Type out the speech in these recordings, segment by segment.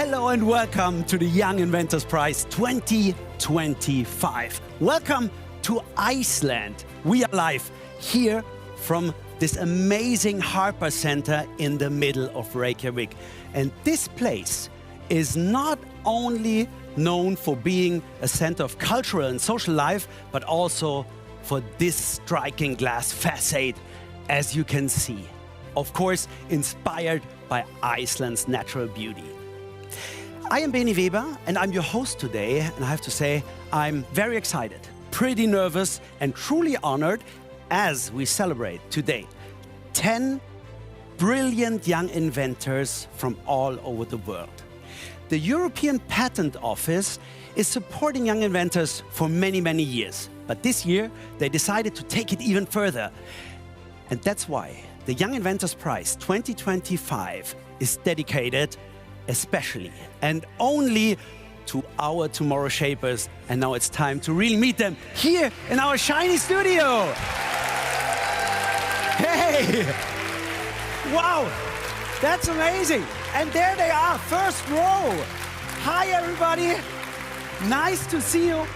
Hello and welcome to the Young Inventors Prize 2025. Welcome to Iceland. We are live here from this amazing harbor center in the middle of Reykjavik. And this place is not only known for being a center of cultural and social life, but also for this striking glass facade, as you can see. Of course, inspired by Iceland's natural beauty. I am Benny Weber, and I'm your host today, and I have to say, I'm very excited, pretty nervous, and truly honored as we celebrate today 10 brilliant young inventors from all over the world. The European Patent Office is supporting young inventors for many, many years, but this year they decided to take it even further. And that's why the Young Inventors Prize 2025 is dedicated especially and only to our tomorrow shapers. And now it's time to really meet them here in our shiny studio. Hey! Wow! That's amazing. And there they are, first row. Hi, everybody. Nice to see you.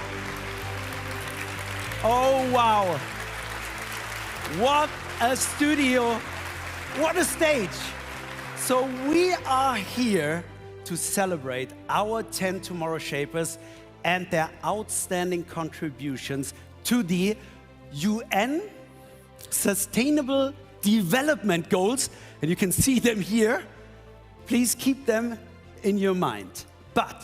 Oh, wow. What a studio. What a stage. So we are here to celebrate our 10 tomorrow shapers and their outstanding contributions to the UN Sustainable Development Goals. And you can see them here. Please keep them in your mind. But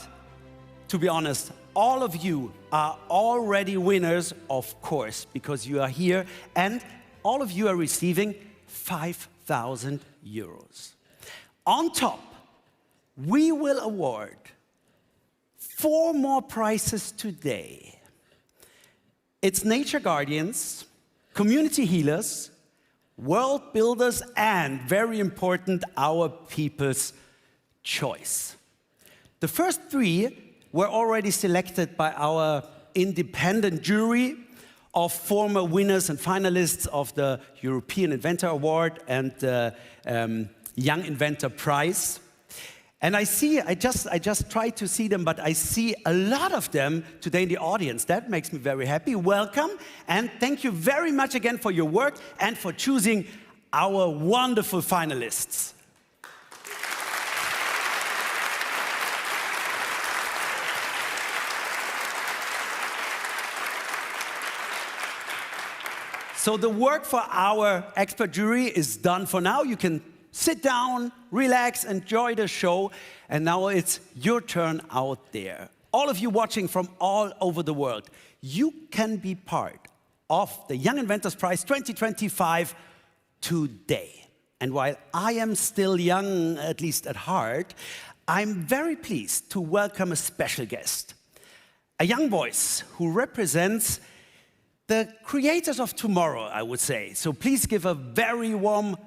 to be honest, all of you are already winners, of course, because you are here, and all of you are receiving 5,000 euros. On top, we will award 4 more prizes today. It's Nature Guardians, Community Healers, World Builders, and, very important, Our People's Choice. The first 3 were already selected by our independent jury of former winners and finalists of the European Inventor Award and the Young Inventor Prize. And I just tried to see them, but I see a lot of them today in the audience. That makes me very happy. Welcome, and thank you very much again for your work and for choosing our wonderful finalists. So the work for our expert jury is done for now. You can sit down, relax, enjoy the show. And now it's your turn out there. All of you watching from all over the world, you can be part of the Young Inventors Prize 2025 today. And while I am still young, at least at heart, I'm very pleased to welcome a special guest. A young voice who represents the creators of tomorrow, I would say. So please give a very warm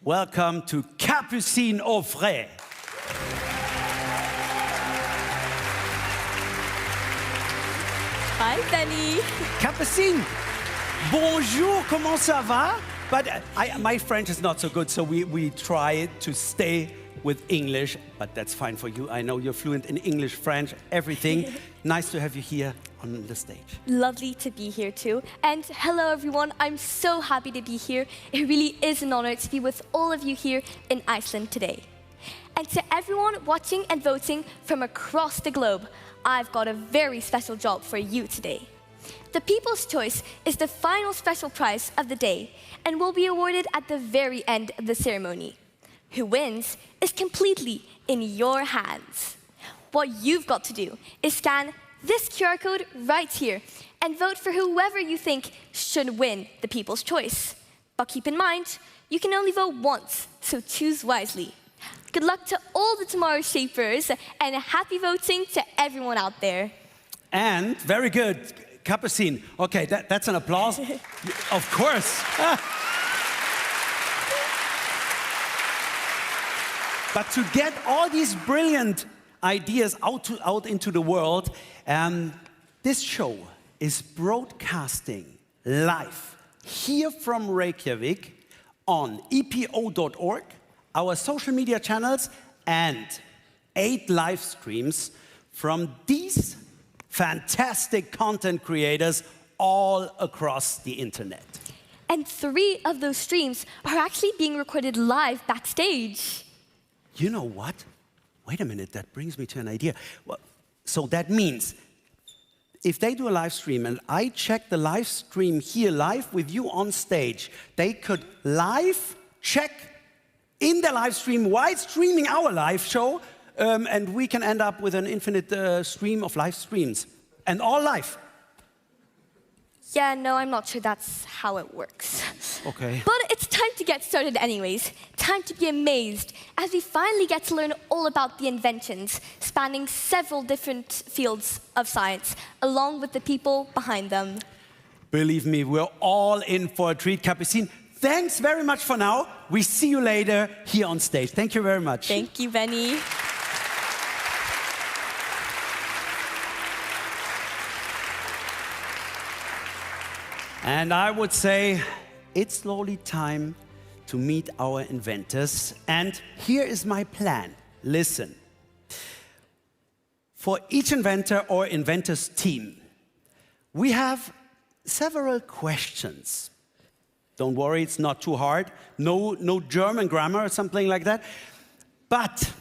welcome to Capucine Offray. Hi, Benny. Capucine, bonjour, comment ça va? But my French is not so good, so we try to stay with English, but that's fine for you. I know you're fluent in English, French, everything. Nice to have you here on the stage. Lovely to be here too. And hello everyone, I'm so happy to be here. It really is an honor to be with all of you here in Iceland today. And to everyone watching and voting from across the globe, I've got a very special job for you today. The People's Choice is the final special prize of the day and will be awarded at the very end of the ceremony. Who wins is completely in your hands. What you've got to do is scan this QR code right here and vote for whoever you think should win the People's Choice. But keep in mind, you can only vote once, so choose wisely. Good luck to all the tomorrow shapers and happy voting to everyone out there. And very good, Capucine. Okay, that's an applause. Of course. But to get all these brilliant ideas out into the world, this show is broadcasting live here from Reykjavik on epo.org, our social media channels, and 8 live streams from these fantastic content creators all across the internet. And 3 of those streams are actually being recorded live backstage. You know what? Wait a minute, that brings me to an idea. Well, so that means if they do a live stream and I check the live stream here live with you on stage, they could live check in the live stream while streaming our live show, and we can end up with an infinite stream of live streams, and all live. Yeah, no, I'm not sure that's how it works. Okay. But it's time to get started anyways. Time to be amazed as we finally get to learn all about the inventions spanning several different fields of science, along with the people behind them. Believe me, we're all in for a treat. Capucine, thanks very much for now. We see you later here on stage. Thank you very much. Thank you, Benny. And I would say it's slowly time to meet our inventors. And here is my plan. Listen. For each inventor or inventor's team, we have several questions. Don't worry, it's not too hard. No German grammar or something like that. But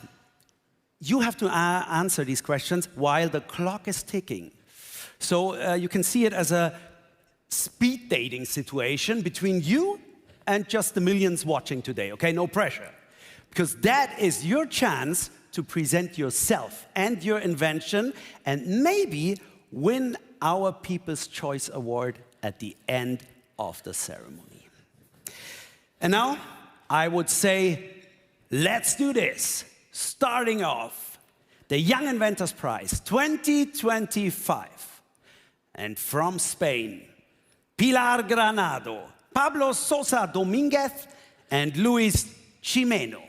you have to answer these questions while the clock is ticking. So you can see it as a speed dating situation between you and just the millions watching today, okay? No pressure. Because that is your chance to present yourself and your invention and maybe win our People's Choice Award at the end of the ceremony. And now, I would say, let's do this. Starting off, the Young Inventors Prize 2025. And from Spain, Pilar Granado, Pablo Sosa Dominguez, and Luis Chimeno.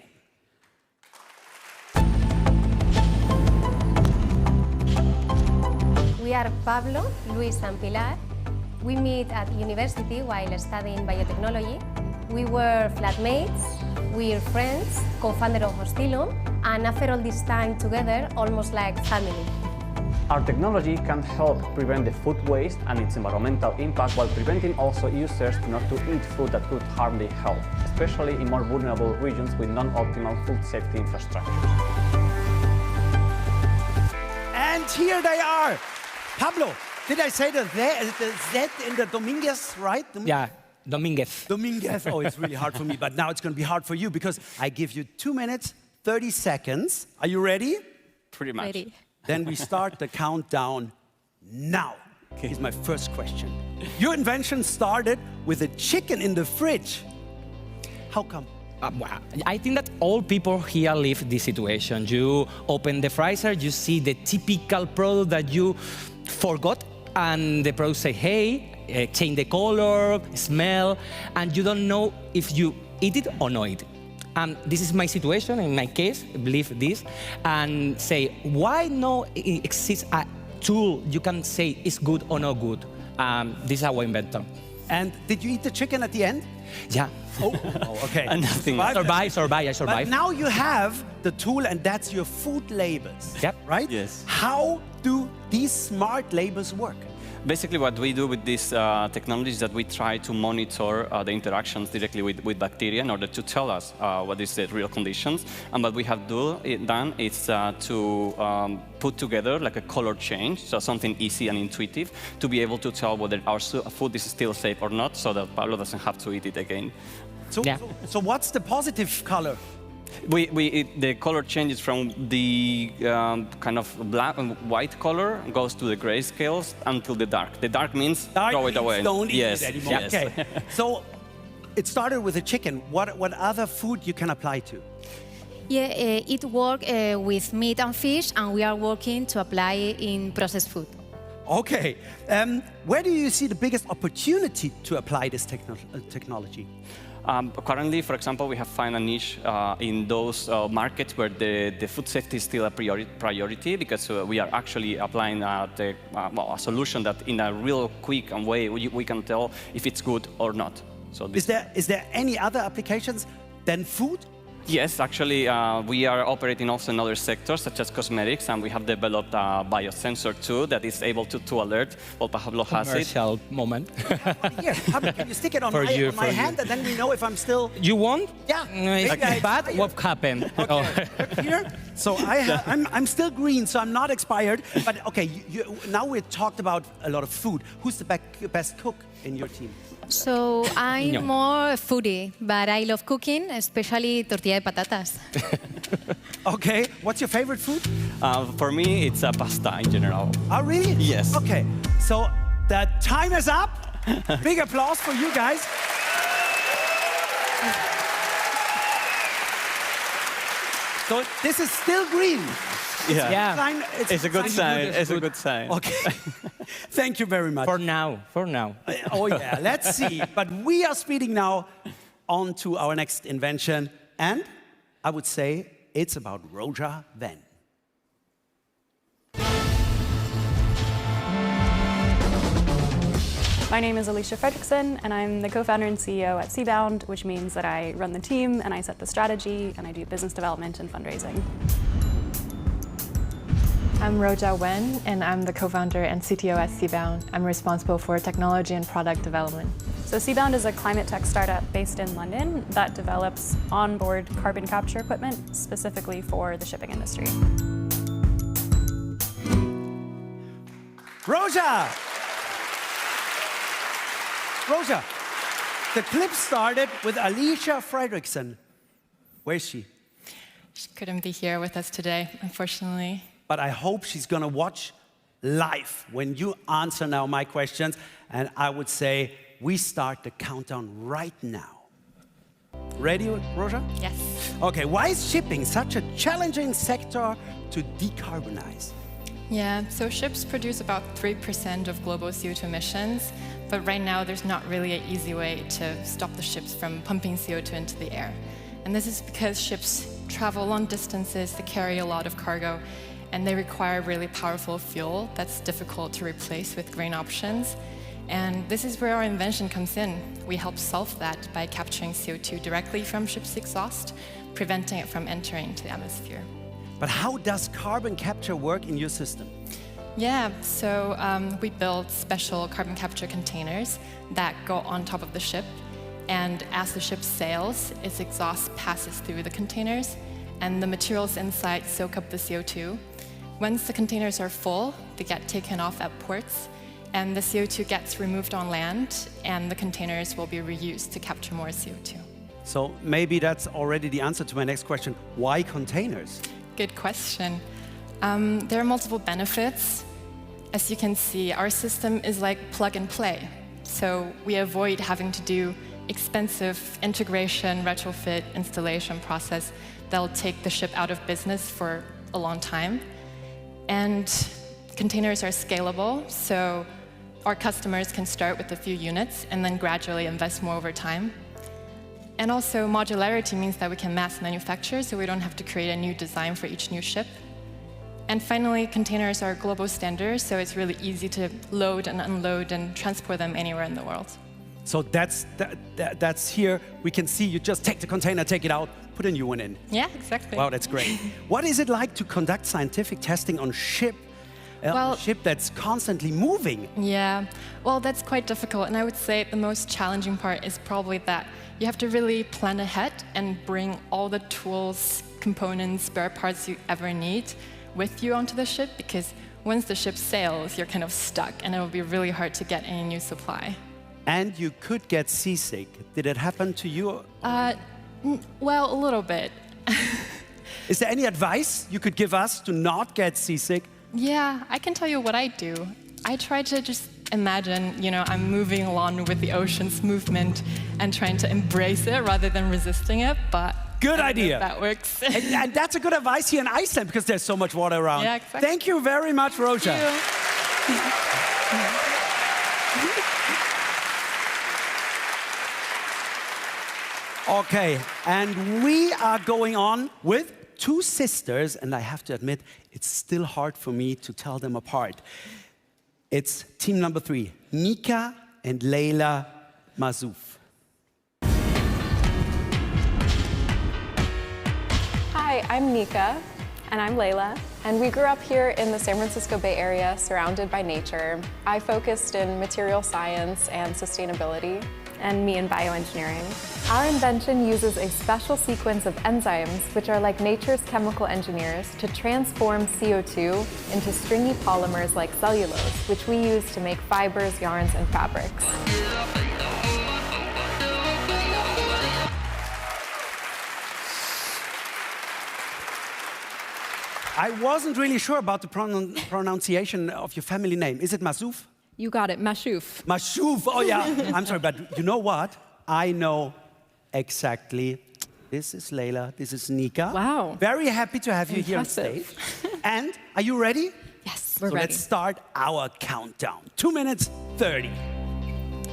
We are Pablo, Luis, and Pilar. We met at university while studying biotechnology. We were flatmates, we're friends, co-founder of Hostilum, and after all this time together, almost like family. Our technology can help prevent the food waste and its environmental impact while preventing also users not to eat food that could harm their health, especially in more vulnerable regions with non-optimal food safety infrastructure. And here they are. Pablo, did I say the Z in the Dominguez, right? Yeah, Dominguez. Dominguez. Oh, it's really hard for me, but now it's going to be hard for you because I give you 2 minutes, 30 seconds. Are you ready? Pretty much. Ready. Then we start the countdown now. Here's my first question. Your invention started with a chicken in the fridge. How come? Well, I think that all people here live this situation. You open the freezer, you see the typical product that you forgot, and the product say, hey, change the color, smell, and you don't know if you eat it or not eat it. This is my situation, in my case, believe this, and say, why no exists a tool you can say is good or not good? This is our inventor. And did you eat the chicken at the end? Yeah. Oh, okay. And nothing. I survived. But now you have the tool, and that's your food labels. Yep. Right? Yes. How do these smart labels work? Basically, what we do with this technology is that we try to monitor the interactions directly with bacteria in order to tell us what is the real conditions. And what we have done is to put together like a color change, so something easy and intuitive, to be able to tell whether our food is still safe or not, so that Pablo doesn't have to eat it again. So what's the positive color? The color changes from the kind of black and white color, goes to the gray scales until the dark. The dark means throw it away. Don't eat yes. it anymore. Yes. Okay. So it started with a chicken. What other food you can apply to? Yeah, it works with meat and fish, and we are working to apply it in processed food. Okay. Where do you see the biggest opportunity to apply this technology? Currently, for example, we have found a niche in those markets where the food safety is still a priority because we are actually applying a solution that in a real quick way we can tell if it's good or not. So is there any other applications than food? Yes, actually, we are operating also in other sectors, such as cosmetics, and we have developed a biosensor too that is able to alert. Well, Pablo has it. Commercial moment. Here, can you stick it on For my, you, on my for hand, and then we know if I'm still... You won? Yeah. It's Maybe I bad. expired. What happened? Okay. Here, so I'm still green, so I'm not expired. But okay, now we talked about a lot of food. Who's the best cook in your team? So I'm No. more a foodie, but I love cooking, especially tortilla de patatas. Okay, what's your favorite food? For me, it's pasta in general. Oh, really? Yes. Okay, so the time is up. Big applause for you guys. So this is still green. Yeah. Yeah. It's a good sign. It's It's a good. good sign. Okay. Thank you very much. For now. For now. Oh yeah, let's see. But we are speeding now on to our next invention. And I would say it's about Roja Venn. My name is Alicia Fredrickson, and I'm the co-founder and CEO at Seabound, which means that I run the team, and I set the strategy, and I do business development and fundraising. I'm Roja Wen, and I'm the co-founder and CTO at Seabound. I'm responsible for technology and product development. So Seabound is a climate tech startup based in London that develops onboard carbon capture equipment specifically for the shipping industry. Roja! Roja, the clip started with Alicia Fredrickson. Where's she? She couldn't be here with us today, unfortunately. But I hope she's gonna watch live when you answer now my questions. And I would say we start the countdown right now. Ready, Roja? Yes. Okay, why is shipping such a challenging sector to decarbonize? Yeah, so ships produce about 3% of global CO2 emissions, but right now there's not really an easy way to stop the ships from pumping CO2 into the air. And this is because ships travel long distances to carry a lot of cargo, and they require really powerful fuel that's difficult to replace with green options. And this is where our invention comes in. We help solve that by capturing CO2 directly from ships' exhaust, preventing it from entering into the atmosphere. But how does carbon capture work in your system? Yeah, so we build special carbon capture containers that go on top of the ship. And as the ship sails, its exhaust passes through the containers, and the materials inside soak up the CO2. Once the containers are full, they get taken off at ports, and the CO2 gets removed on land, and the containers will be reused to capture more CO2. So maybe that's already the answer to my next question. Why containers? Good question. There are multiple benefits. As you can see, our system is like plug and play. So we avoid having to do expensive integration, retrofit, installation process that'll take the ship out of business for a long time. And containers are scalable, so our customers can start with a few units and then gradually invest more over time. And also, modularity means that we can mass manufacture, so we don't have to create a new design for each new ship. And finally, containers are global standards, so it's really easy to load and unload and transport them anywhere in the world. So that's here. We can see you just take the container, take it out, put a new one in. Yeah, exactly. Wow, that's great. What is it like to conduct scientific testing on a ship that's constantly moving? Yeah, well, that's quite difficult. And I would say the most challenging part is probably that you have to really plan ahead and bring all the tools, components, spare parts you ever need with you onto the ship, because once the ship sails, you're kind of stuck, and it will be really hard to get any new supply. And you could get seasick. Did it happen to you? Well, a little bit. Is there any advice you could give us to not get seasick? Yeah, I can tell you what I do. I try to just imagine, I'm moving along with the ocean's movement and trying to embrace it rather than resisting it, but good idea. That works. and that's a good advice here in Iceland because there's so much water around. Yeah, exactly. Thank you very much, Roja. Okay, and we are going on with two sisters, and I have to admit, it's still hard for me to tell them apart. It's team number 3, Nika and Leila Mazouf. Hi, I'm Nika. And I'm Layla. And we grew up here in the San Francisco Bay Area, surrounded by nature. I focused in material science and sustainability. And me in bioengineering. Our invention uses a special sequence of enzymes, which are like nature's chemical engineers, to transform CO2 into stringy polymers like cellulose, which we use to make fibers, yarns, and fabrics. I wasn't really sure about the pronunciation of your family name. Is it Masouf? You got it, Mashouf. Mashouf, oh yeah. I'm sorry, but you know what? I know exactly. This is Layla, this is Nika. Wow. Very happy to have you here on stage. And are you ready? Yes, we're ready. Let's start our countdown. 2 minutes 30.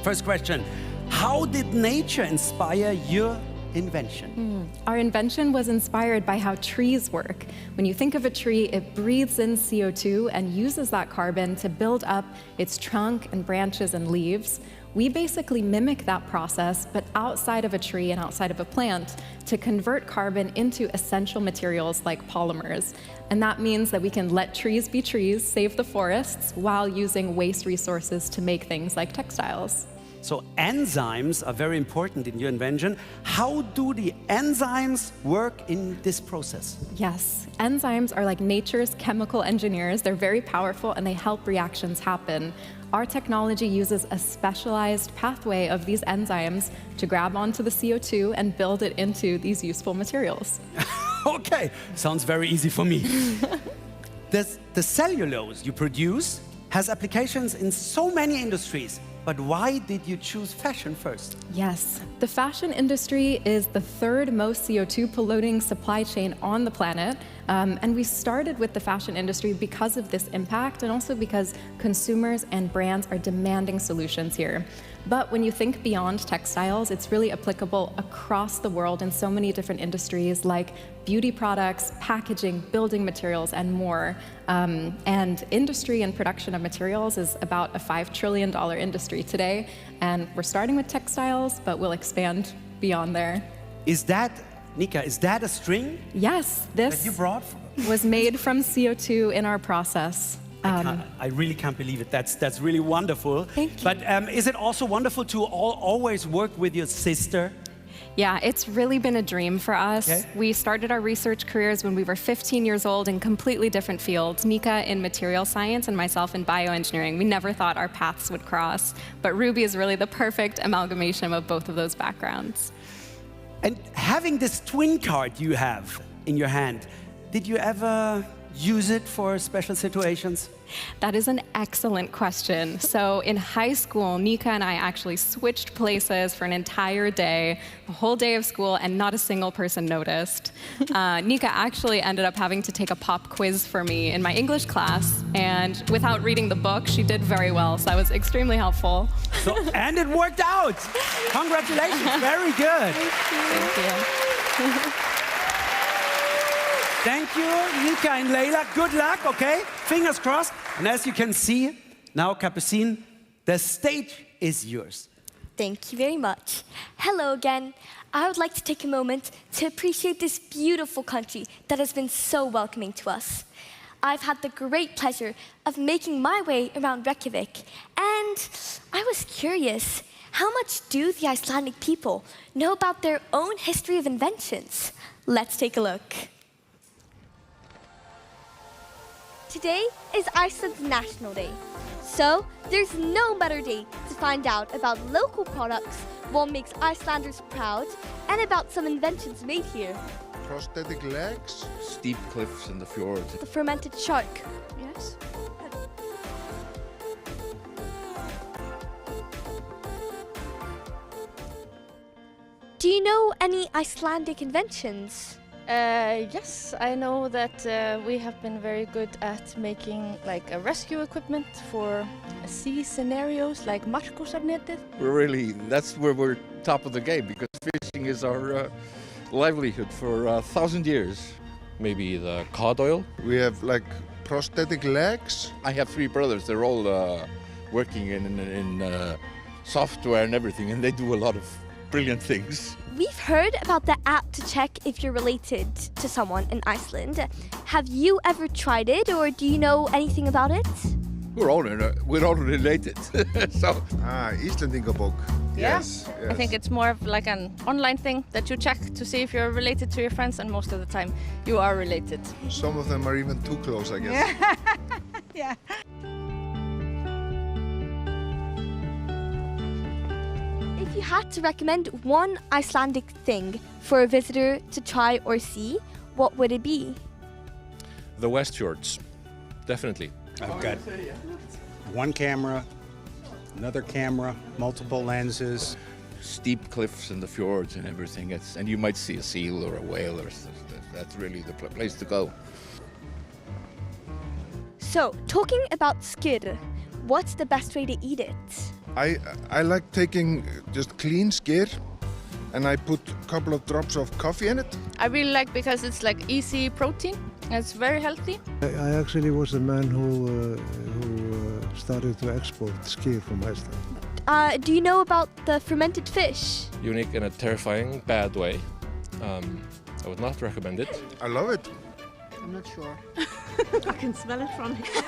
First question. How did nature inspire your invention? Our invention was inspired by how trees work. When you think of a tree, it breathes in CO2 and uses that carbon to build up its trunk and branches and leaves. We basically mimic that process, but outside of a tree and outside of a plant, to convert carbon into essential materials like polymers. And that means that we can let trees be trees, save the forests, while using waste resources to make things like textiles. So enzymes are very important in your invention. How do the enzymes work in this process? Yes, enzymes are like nature's chemical engineers. They're very powerful and they help reactions happen. Our technology uses a specialized pathway of these enzymes to grab onto the CO2 and build it into these useful materials. Okay, sounds very easy for me. The cellulose you produce has applications in so many industries. But why did you choose fashion first? Yes, the fashion industry is the third most CO2 polluting supply chain on the planet. And we started with the fashion industry because of this impact and also because consumers and brands are demanding solutions here. But when you think beyond textiles, it's really applicable across the world in so many different industries like beauty products, packaging, building materials, and more. And industry and production of materials is about a $5 trillion industry today. And we're starting with textiles, but we'll expand beyond there. Is that, Nika, is that a string? Yes, this that you brought? Was made from CO2 in our process. I really can't believe it. That's really wonderful. Thank you. But is it also wonderful to always work with your sister? Yeah, it's really been a dream for us. Okay. We started our research careers when we were 15 years old in completely different fields. Nika in material science and myself in bioengineering. We never thought our paths would cross. But Ruby is really the perfect amalgamation of both of those backgrounds. And having this twin card you have in your hand, did you ever use it for special situations? That is an excellent question. So in high school, Nika and I actually switched places for an entire day, the whole day of school, and not a single person noticed. Nika actually ended up having to take a pop quiz for me in my English class, and without reading the book, she did very well, so that was extremely helpful. So, and it worked out! Congratulations, very good. Thank you. Thank you, Nika and Layla. Good luck, okay? Fingers crossed. And as you can see, now, Capucine, the stage is yours. Thank you very much. Hello again. I would like to take a moment to appreciate this beautiful country that has been so welcoming to us. I've had the great pleasure of making my way around Reykjavik, and I was curious, how much do the Icelandic people know about their own history of inventions? Let's take a look. Today is Iceland's National Day, so there's no better day to find out about local products, what makes Icelanders proud, and about some inventions made here. Prosthetic legs, steep cliffs in the fjord. The fermented shark. Yes. Do you know any Icelandic inventions? Yes, I know that we have been very good at making like a rescue equipment for sea scenarios like Markusarnetið. That's where we're top of the game because fishing is our livelihood for 1,000 years. Maybe the cod oil. We have like prosthetic legs. I have 3 brothers. They're all working in software and everything, and they do a lot of brilliant things. We've heard about the app to check if you're related to someone in Iceland. Have you ever tried it, or do you know anything about it? We're all related. So. Icelandingabók. Yeah. Yes. I think it's more of like an online thing that you check to see if you're related to your friends, and most of the time you are related. Some of them are even too close, I guess. Yeah. If you had to recommend one Icelandic thing for a visitor to try or see, what would it be? The West Fjords, definitely. I've got one camera, another camera, multiple lenses. Steep cliffs in the fjords and everything. And you might see a seal or a whale, or that's really the place to go. So, talking about skyr, what's the best way to eat it? I like taking just clean skyr and I put a couple of drops of coffee in it. I really like because it's like easy protein. It's very healthy. I actually was the man who started to export skyr from Iceland. Do you know about the fermented fish? Unique in a terrifying, bad way. I would not recommend it. I love it. I'm not sure. I can smell it from here.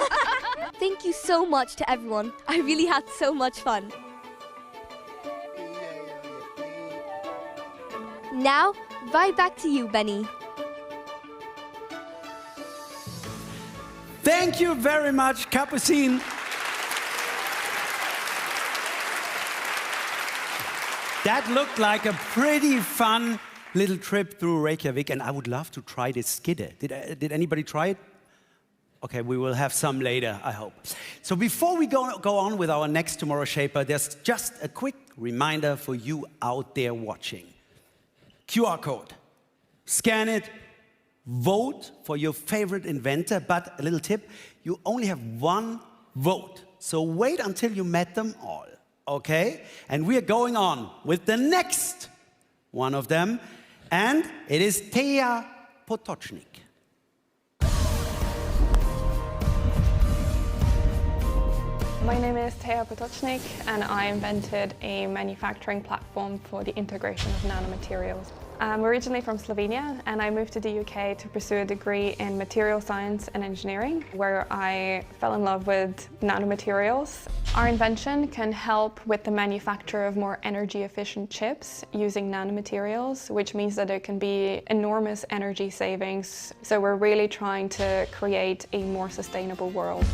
Thank you so much to everyone. I really had so much fun. Now, right back to you, Benny. Thank you very much, Capucine. That looked like a pretty fun little trip through Reykjavik, and I would love to try this skidder. Did anybody try it? Okay, we will have some later, I hope. So before we go on with our next Tomorrow Shaper, there's just a quick reminder for you out there watching. QR code. Scan it, vote for your favorite inventor, but a little tip, you only have one vote. So wait until you met them all, okay? And we are going on with the next one of them, and it is Thea Potocznik. My name is Thea Potocznik, and I invented a manufacturing platform for the integration of nanomaterials. I'm originally from Slovenia, and I moved to the UK to pursue a degree in material science and engineering, where I fell in love with nanomaterials. Our invention can help with the manufacture of more energy-efficient chips using nanomaterials, which means that there can be enormous energy savings. So we're really trying to create a more sustainable world.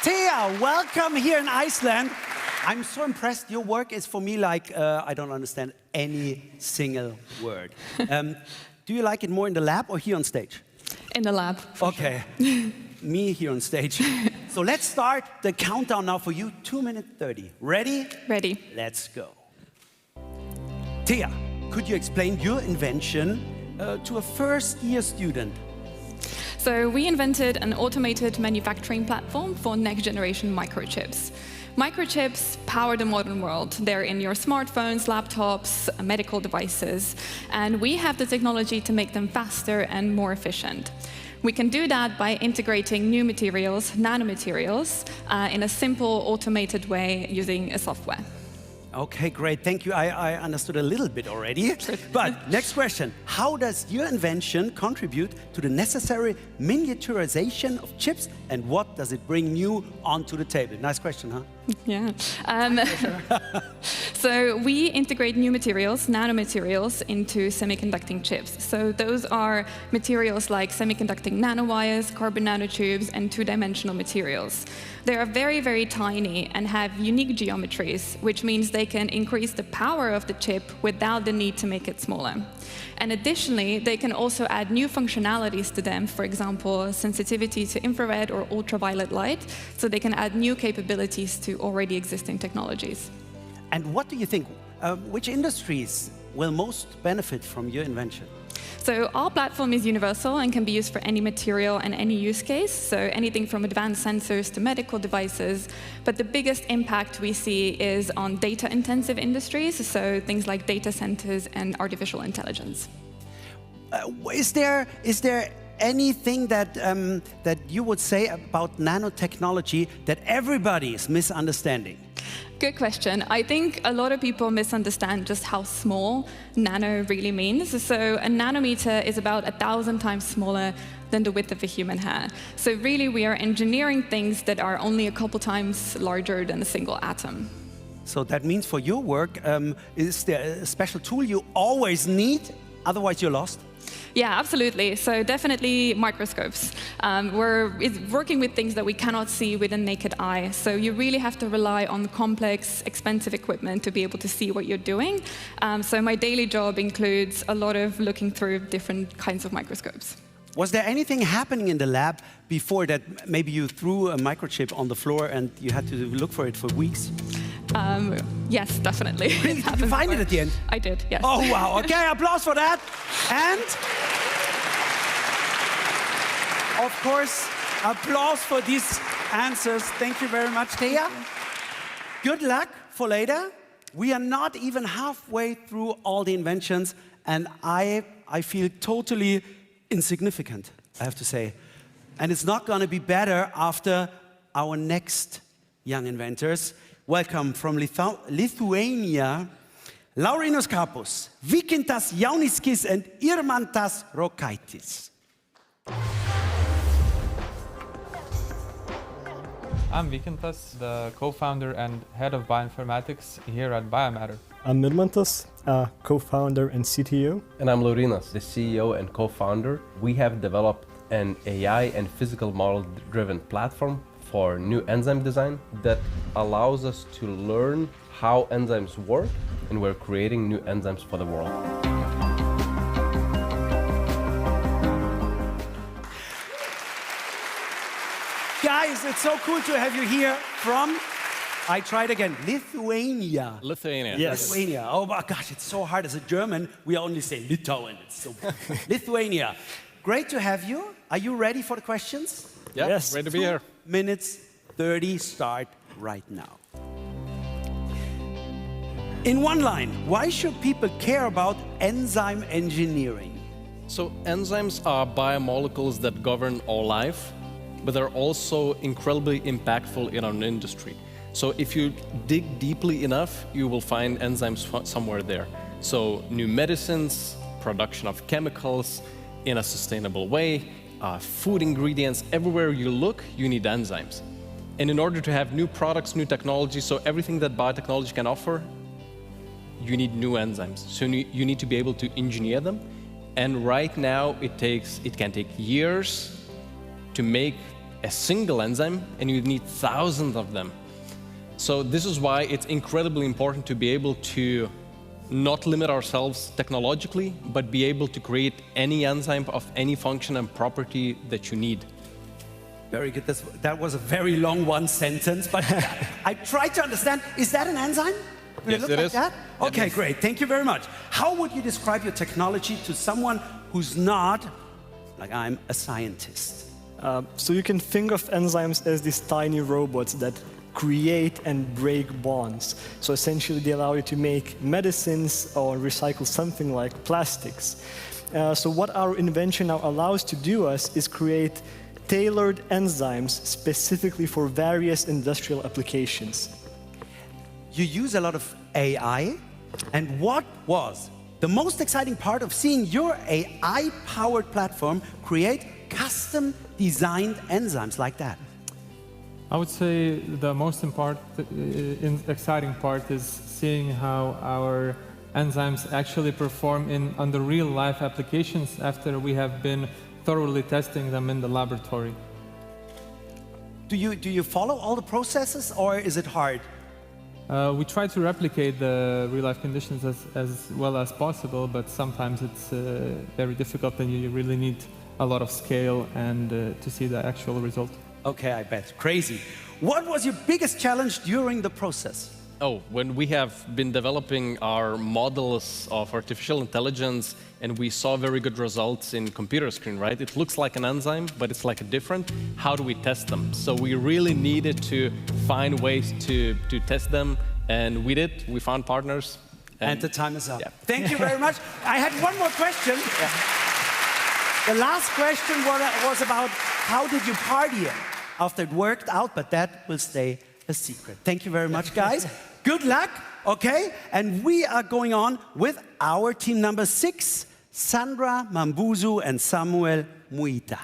Thea, welcome here in Iceland. I'm so impressed. Your work is for me like, I don't understand any single word. Do you like it more in the lab or here on stage? In the lab. Okay. Me here on stage. So let's start the countdown now for you, 2 minutes 30. Ready? Ready. Let's go. Thea, could you explain your invention to a first-year student? So we invented an automated manufacturing platform for next-generation microchips. Microchips power the modern world. They're in your smartphones, laptops, medical devices, and we have the technology to make them faster and more efficient. We can do that by integrating new materials, nanomaterials, in a simple, automated way using a software. Okay, great. Thank you. I understood a little bit already. But next question. How does your invention contribute to the necessary miniaturization of chips, and what does it bring new onto the table? Nice question, huh? Yeah. So we integrate new materials, nanomaterials, into semiconducting chips. So those are materials like semiconducting nanowires, carbon nanotubes, and two-dimensional materials. They are very, very tiny and have unique geometries, which means they can increase the power of the chip without the need to make it smaller. And additionally, they can also add new functionalities to them, for example, sensitivity to infrared or ultraviolet light, so they can add new capabilities to already existing technologies. And what do you think, which industries will most benefit from your invention? So our platform is universal and can be used for any material and any use case, so anything from advanced sensors to medical devices. But the biggest impact we see is on data-intensive industries, so things like data centers and artificial intelligence. Is there anything that you would say about nanotechnology that everybody is misunderstanding? Good question. I think a lot of people misunderstand just how small nano really means. So a nanometer is about 1,000 times smaller than the width of a human hair. So really we are engineering things that are only a couple times larger than a single atom. So that means for your work, is there a special tool you always need? Otherwise you're lost? Yeah, absolutely. So definitely microscopes. We're working with things that we cannot see with a naked eye. So you really have to rely on complex, expensive equipment to be able to see what you're doing. So my daily job includes a lot of looking through different kinds of microscopes. Was there anything happening in the lab before that maybe you threw a microchip on the floor and you had to look for it for weeks? Yes, definitely. Really? Did you find it at the end? I did, yes. Oh, wow. Okay, applause for that. And, of course, applause for these answers. Thank you very much, Thea. Good luck for later. We are not even halfway through all the inventions, and I feel totally insignificant, I have to say. And it's not going to be better after our next Young Inventors. Welcome from Lithuania, Laurinos Kapus, Vykintas Jauniskis, and Irmantas Rokaitis. I'm Vykintas, the co-founder and head of bioinformatics here at Biomatter. I'm Irmantas, co-founder and CTO. And I'm Laurinas, the CEO and co-founder. We have developed an AI and physical model-driven platform for new enzyme design that allows us to learn how enzymes work, and we're creating new enzymes for the world. Guys, it's so cool to have you here from, I tried again, Lithuania. Lithuania. Yes. Lithuania. Oh my gosh, it's so hard. As a German, we only say Litauen. It's so Lithuania. Great to have you. Are you ready for the questions? Yeah, yes. Ready to be here. 2 minutes 30 start right now. In one line, why should people care about enzyme engineering? So enzymes are biomolecules that govern all life, but they're also incredibly impactful in our industry. So if you dig deeply enough, you will find enzymes somewhere there. So new medicines, production of chemicals in a sustainable way, food ingredients, everywhere you look, you need enzymes. And in order to have new products, new technology, so everything that biotechnology can offer, you need new enzymes. So you need to be able to engineer them. And right now, it can take years to make a single enzyme, and you need thousands of them. So this is why it's incredibly important to be able to not limit ourselves technologically, but be able to create any enzyme of any function and property that you need. Very good. That was a very long one sentence, but I tried to understand. Is that an enzyme? Yes, it is. That? Okay, great. Thank you very much. How would you describe your technology to someone who's not, like I'm, a scientist? So you can think of enzymes as these tiny robots that create and break bonds. So essentially they allow you to make medicines or recycle something like plastics. So what our invention now allows to do us is create tailored enzymes specifically for various industrial applications. You use a lot of AI, and what was the most exciting part of seeing your AI-powered platform create custom-designed enzymes like that? I would say the most exciting part is seeing how our enzymes actually perform under real-life applications after we have been thoroughly testing them in the laboratory. Do you follow all the processes, or is it hard? We try to replicate the real-life conditions as well as possible, but sometimes it's very difficult, and you really need a lot of scale and to see the actual result. Okay, I bet. Crazy. What was your biggest challenge during the process? Oh, when we have been developing our models of artificial intelligence and we saw very good results in computer screen, right? It looks like an enzyme, but it's like a different. How do we test them? So we really needed to find ways to test them, and we did. We found partners. And the time is up. Yeah. Thank you very much. I had one more question. The last question was about how did you party after it worked out, but that will stay a secret. Thank you very much, guys. Good luck, okay? And we are going on with our team number 6, Sandra Mambuzu and Samuel Muita.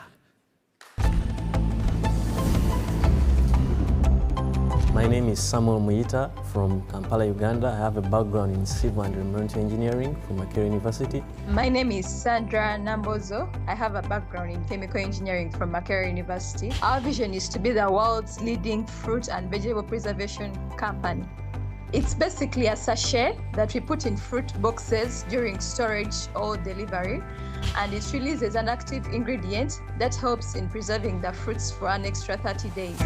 My name is Samuel Muita from Kampala, Uganda. I have a background in civil and environmental engineering from Makerere University. My name is Sandra Nambozo. I have a background in chemical engineering from Makerere University. Our vision is to be the world's leading fruit and vegetable preservation company. It's basically a sachet that we put in fruit boxes during storage or delivery, and it releases an active ingredient that helps in preserving the fruits for an extra 30 days.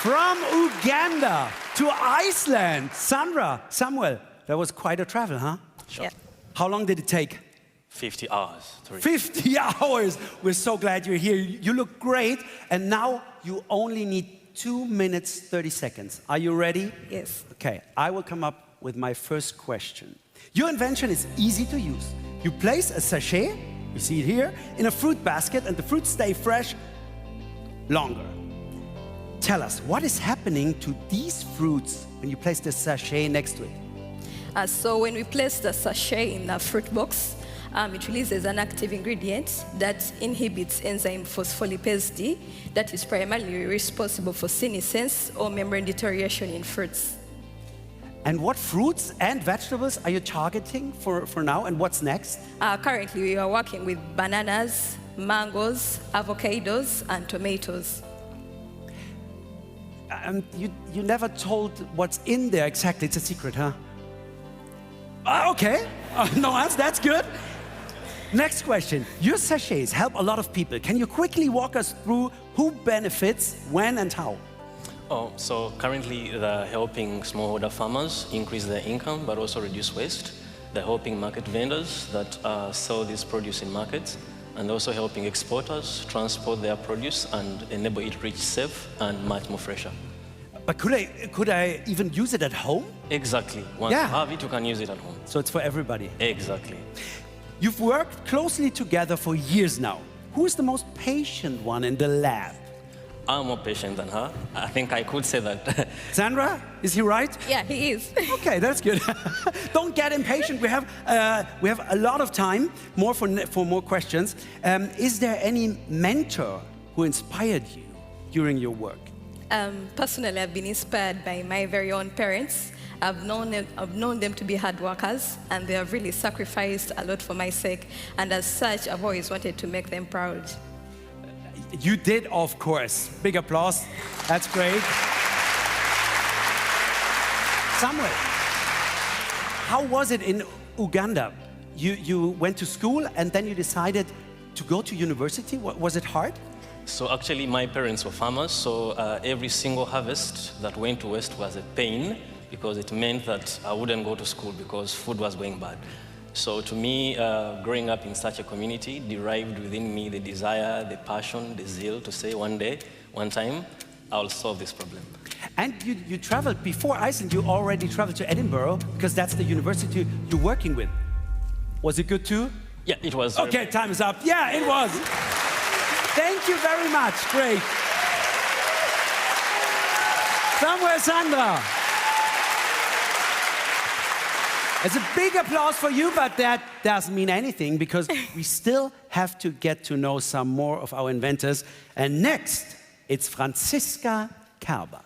From Uganda to Iceland, Sandra, Samuel, that was quite a travel, huh? Sure. Yeah. How long did it take? 50 hours. 50 hours! We're so glad you're here. You look great, and now you only need 2 minutes, 30 seconds. Are you ready? Yes. Okay, I will come up with my first question. Your invention is easy to use. You place a sachet, you see it here, in a fruit basket, and the fruits stay fresh longer. Tell us, what is happening to these fruits when you place the sachet next to it? So when we place the sachet in the fruit box, it releases an active ingredient that inhibits enzyme phospholipase D that is primarily responsible for senescence or membrane deterioration in fruits. And what fruits and vegetables are you targeting for now, and what's next? Currently, we are working with bananas, mangoes, avocados, and tomatoes. You never told what's in there exactly. It's a secret, huh? Okay. No answer. That's good. Next question. Your sachets help a lot of people. Can you quickly walk us through who benefits, when, and how? Oh, so currently they're helping smallholder farmers increase their income, but also reduce waste. They're helping market vendors that sell this produce in markets, and also helping exporters transport their produce and enable it to reach safe and much more fresher. But could I even use it at home? Exactly. Once you have it, you can use it at home. So it's for everybody? Exactly. You've worked closely together for years now. Who is the most patient one in the lab? I'm more patient than her. I think I could say that. Sandra, is he right? Yeah, he is. Okay, that's good. Don't get impatient. We have a lot of time for more questions. Is there any mentor who inspired you during your work? Personally, I've been inspired by my very own parents. I've known them to be hard workers, and they have really sacrificed a lot for my sake. And as such, I've always wanted to make them proud. You did, of course. Big applause. That's great. Samuel, how was it in Uganda? You went to school and then you decided to go to university. Was it hard? So actually, my parents were farmers, so every single harvest that went to waste was a pain because it meant that I wouldn't go to school because food was going bad. So to me, growing up in such a community derived within me the desire, the passion, the zeal to say one day, one time, I'll solve this problem. And you traveled, before Iceland, you already traveled to Edinburgh because that's the university you're working with. Was it good too? Yeah, it was. Okay, time is up. Yeah, it was. Thank you very much. Great. Samuel, Sandra. It's a big applause for you, but that doesn't mean anything because we still have to get to know some more of our inventors. And next, it's Franziska Kerber.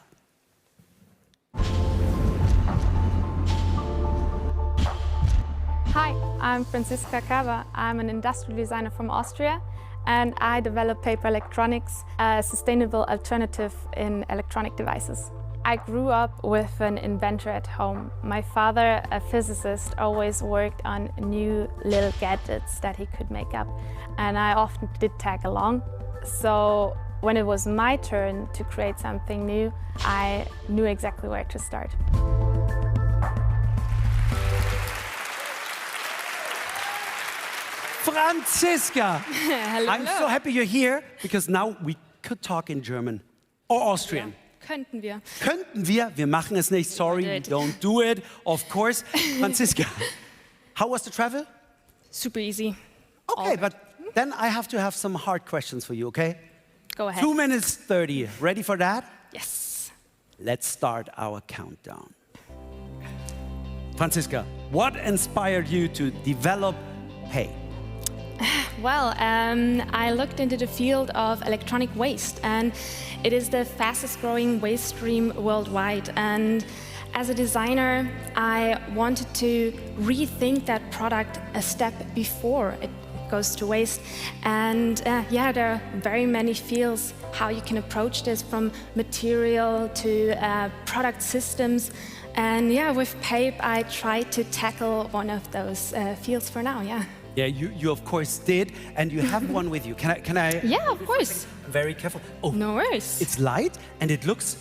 Hi, I'm Franziska Kerber. I'm an industrial designer from Austria, and I develop paper electronics, a sustainable alternative in electronic devices. I grew up with an inventor at home. My father, a physicist, always worked on new little gadgets that he could make up, and I often did tag along. So when it was my turn to create something new, I knew exactly where to start. Franziska! Hello. I'm so happy you're here because now we could talk in German or Austrian. Yeah. Könnten wir. Könnten wir? Wir machen es nicht. Sorry, we don't do it. Of course. Franziska, how was the travel? Super easy. Okay, but then I have to have some hard questions for you, okay? Go ahead. 2 minutes 30. Ready for that? Yes. Let's start our countdown. Franziska, what inspired you to develop Hey? Well, I looked into the field of electronic waste, and it is the fastest growing waste stream worldwide. And as a designer, I wanted to rethink that product a step before it goes to waste. And yeah, there are very many fields how you can approach this, from material to product systems. And yeah, with PAPE, I tried to tackle one of those fields for now, yeah. Yeah, you of course did, and you have one with you. Can I? Yeah, of course. Very careful. Oh, no worries. It's light, and it looks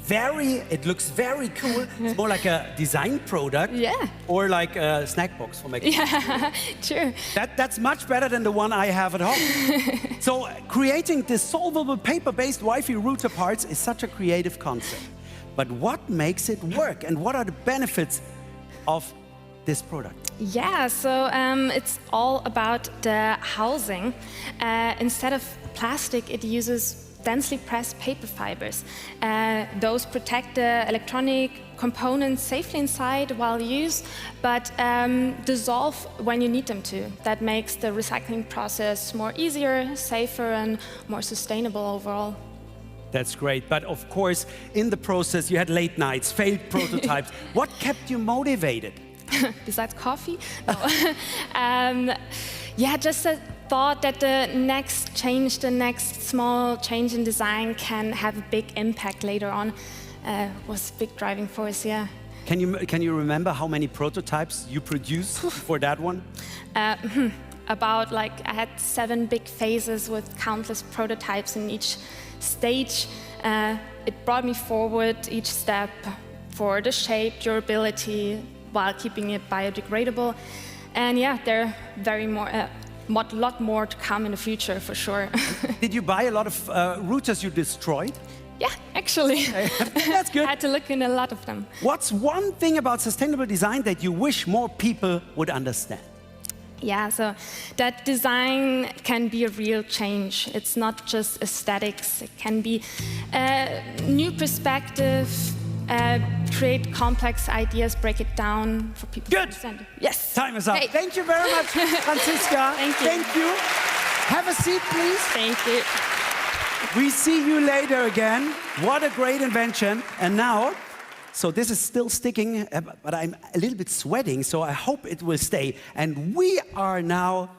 very cool. It's more like a design product. Yeah. Or like a snack box for making. Yeah, true. That's much better than the one I have at home. So creating dissolvable paper-based Wi-Fi router parts is such a creative concept. But what makes it work, and what are the benefits of this product? Yeah, so it's all about the housing. Instead of plastic, it uses densely pressed paper fibers. Those protect the electronic components safely inside while used, but dissolve when you need them to. That makes the recycling process more easier, safer, and more sustainable overall. That's great, but of course, in the process, you had late nights, failed prototypes. What kept you motivated? Besides coffee? No. Yeah, just a thought that the next small change in design can have a big impact later on was a big driving force, yeah. Can you remember how many prototypes you produced for that one? About, like, I had 7 big phases with countless prototypes in each stage. It brought me forward each step for the shape, durability, while keeping it biodegradable. And yeah, there are lot more to come in the future, for sure. Did you buy a lot of routers you destroyed? Yeah, actually. That's good. I had to look in a lot of them. What's one thing about sustainable design that you wish more people would understand? Yeah, so that design can be a real change. It's not just aesthetics. It can be a new perspective, create complex ideas, break it down for people to understand. Yes. Time is up. Hey. Thank you very much, Franziska. Thank you. Thank you. Have a seat, please. Thank you. We see you later again. What a great invention. And now, so this is still sticking, but I'm a little bit sweating, so I hope it will stay. And we are now,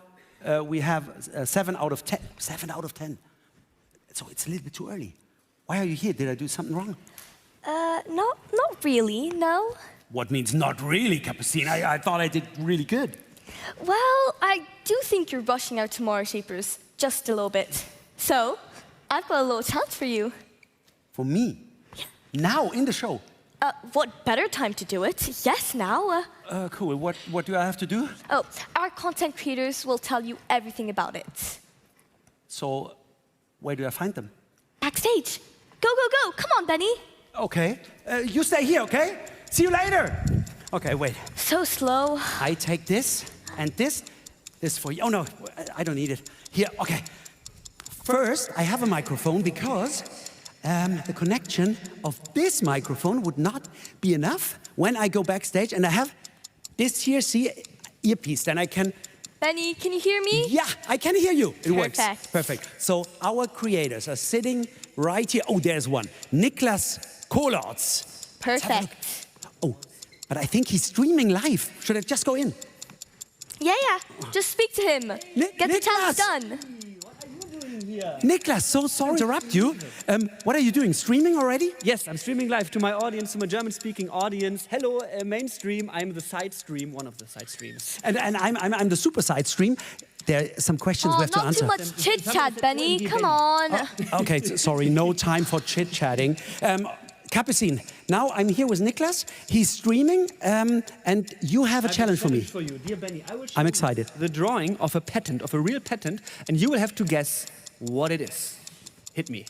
we have 7 out of 10. 7 out of 10. So it's a little bit too early. Why are you here? Did I do something wrong? No, not really, no. What means not really, Capucine? I thought I did really good. Well, I do think you're rushing out tomorrow, Shapers, just a little bit. So, I've got a little challenge for you. For me? Yeah. Now, in the show? What better time to do it? Yes, now. Cool. What do I have to do? Oh, our content creators will tell you everything about it. So, where do I find them? Backstage. Go, go, go. Come on, Benny. Okay. You stay here, okay? See you later. Okay, wait. So slow. I take this and this. This for you. Oh, no, I don't need it. Here, okay. First, I have a microphone because the connection of this microphone would not be enough when I go backstage, and I have this here, see, earpiece, then I can... Benny, can you hear me? Yeah, I can hear you. It works. Perfect. Perfect. So our creators are sitting right here. Oh, there's one. Niklas Kolarts. Perfect. Oh, but I think he's streaming live. Should I just go in? Yeah. Just speak to him. Get the task done. Niklas, so sorry to interrupt you. What are you doing? Streaming already? Yes, I'm streaming live to my audience, to my German-speaking audience. Hello, mainstream. I'm the side stream, one of the side streams. And I'm the super side stream. There are some questions we have to answer. Not too much chit-chat, Benny. Come on. Okay, sorry, no time for chit-chatting. Capucine, now I'm here with Niklas. He's streaming, and you have a challenge for me. For you, dear Benny, I will show I'm excited. The drawing of a patent, of a real patent, and you will have to guess what it is. Hit me.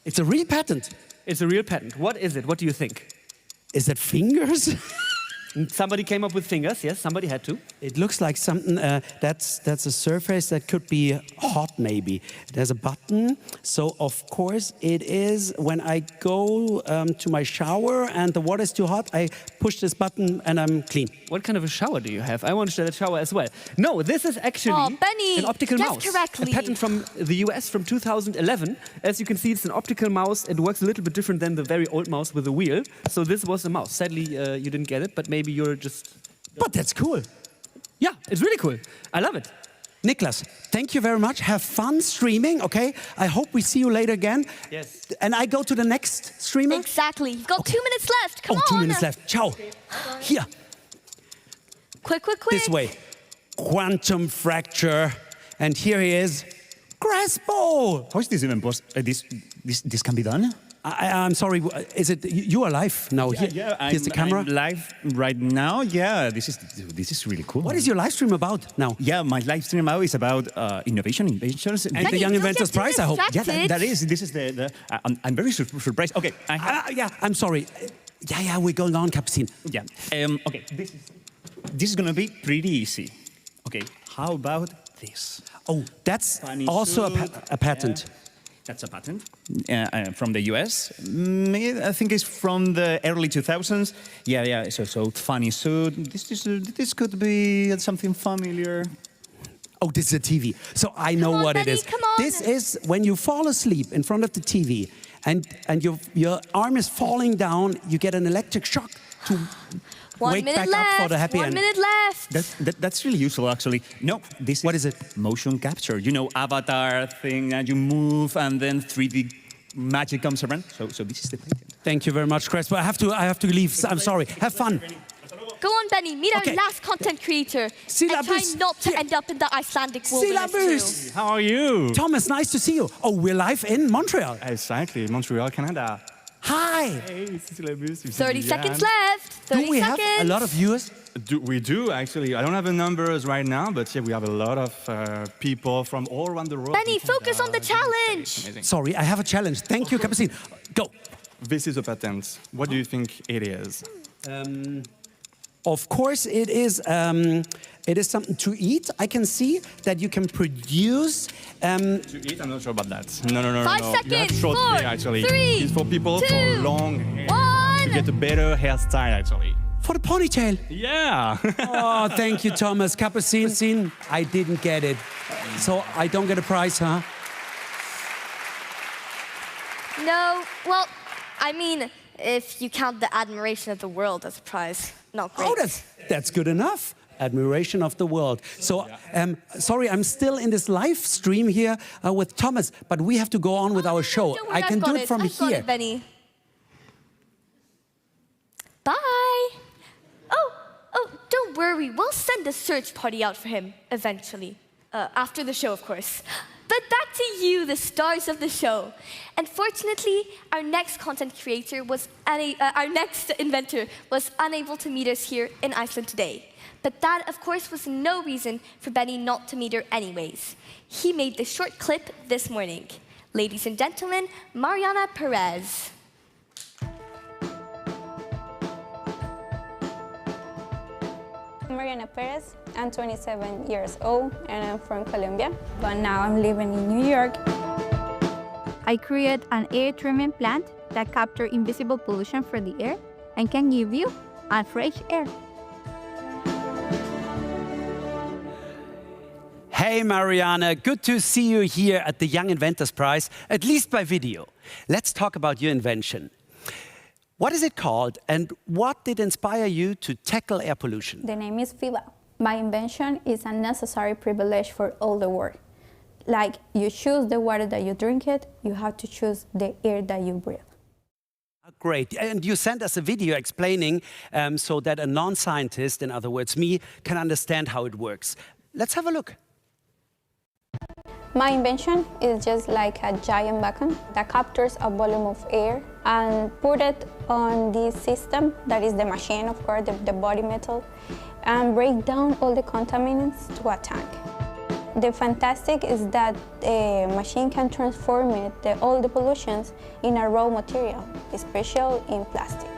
It's a real patent. It's a real patent. What is it? What do you think? Is it fingers? Somebody came up with fingers, yes, somebody had to. It looks like something, that's a surface that could be hot maybe. There's a button, so of course it is when I go to my shower and the water is too hot, I push this button and I'm clean. What kind of a shower do you have? I want to shower as well. No, this is actually an optical mouse. Correctly. A patent from the US from 2011. As you can see, it's an optical mouse. It works a little bit different than the very old mouse with a wheel. So this was a mouse. Sadly, you didn't get it, but maybe you're just... But that's cool. Yeah, it's really cool. I love it. Niklas, thank you very much. Have fun streaming, okay? I hope we see you later again. Yes. And I go to the next streamer? Exactly. You've got 2 minutes left. Come on. 2 minutes left. Ciao. Here. Quick. This way. Quantum fracture. And here he is. Crespo. How is this even possible? This can be done? I'm sorry, is it, you are live now? Here's the camera. I'm live right now. Yeah, this is really cool. What is your live stream about now? Yeah, my live stream now is about innovation, inventions. And the Young Inventors Prize, I hope. Yeah, that is, this is the I'm very surprised. Okay. Yeah, I'm sorry. Yeah, we're going on, Capucine. Yeah, okay, this is gonna be pretty easy. Okay, how about this? Oh, that's also a patent. Yeah. That's a patent from the US. I think it's from the early 2000s. Yeah. So funny suit. This could be something familiar. Oh, this is a TV. So I know what it is. Come on. This is when you fall asleep in front of the TV and your arm is falling down, you get an electric shock to wake back up for the happy end. 1 minute left. That's really useful, actually. No, what is it? Motion capture. You know, avatar thing, and you move, and then 3D magic comes around. So this is the patent. Thank you very much, Crespo. I have to leave. I'm sorry. Have fun. Go on, Benny. Meet our last content creator. And try not to end up in the Icelandic wilderness too. How are you? Thomas, nice to see you. Oh, we're live in Montreal. Exactly, Montreal, Canada. Hi. Hey, 30 seconds left. 30 Do we have a lot of viewers? We do, actually. I don't have the numbers right now, but yeah, we have a lot of people from all around the world. Benny, focus on the challenge. Sorry, I have a challenge. Thank you, Capucine. Go. This is a patent. What do you think it is? Of course, it is something to eat. I can see that you can produce... To eat? I'm not sure about that. No. 5 seconds. You have short hair, actually. 3, it's for people 2, for long hair. 1. To get a better hairstyle, actually. For the ponytail? Yeah. Oh, thank you, Thomas. Capucine, I didn't get it. So I don't get a prize, huh? No, well, I mean, if you count the admiration of the world as a prize, not great. Oh, that's good enough. Admiration of the world. So, sorry, I'm still in this live stream here with Thomas, but we have to go on with our show. Don't worry, I can do it from I've got here. it, Benny. Bye. Oh, don't worry. We'll send a search party out for him eventually. After the show, of course. But back to you, the stars of the show. Unfortunately, our next content creator our next inventor was unable to meet us here in Iceland today. But that, of course, was no reason for Benny not to meet her anyways. He made the short clip this morning. Ladies and gentlemen, Mariana Perez. I'm Mariana Perez. I'm 27 years old and I'm from Colombia, but now I'm living in New York. I create an air treatment plant that captures invisible pollution from the air and can give you a fresh air. Hey Mariana, good to see you here at the Young Inventors Prize, at least by video. Let's talk about your invention. What is it called and what did inspire you to tackle air pollution? The name is FIBA. My invention is a necessary privilege for all the world. Like you choose the water that you drink it, you have to choose the air that you breathe. Great, and you sent us a video explaining so that a non-scientist, in other words me, can understand how it works. Let's have a look. My invention is just like a giant vacuum that captures a volume of air and put it on this system, that is the machine, of course, the body metal, and break down all the contaminants to a tank. The fantastic is that the machine can transform all the pollutions in a raw material, especially in plastic.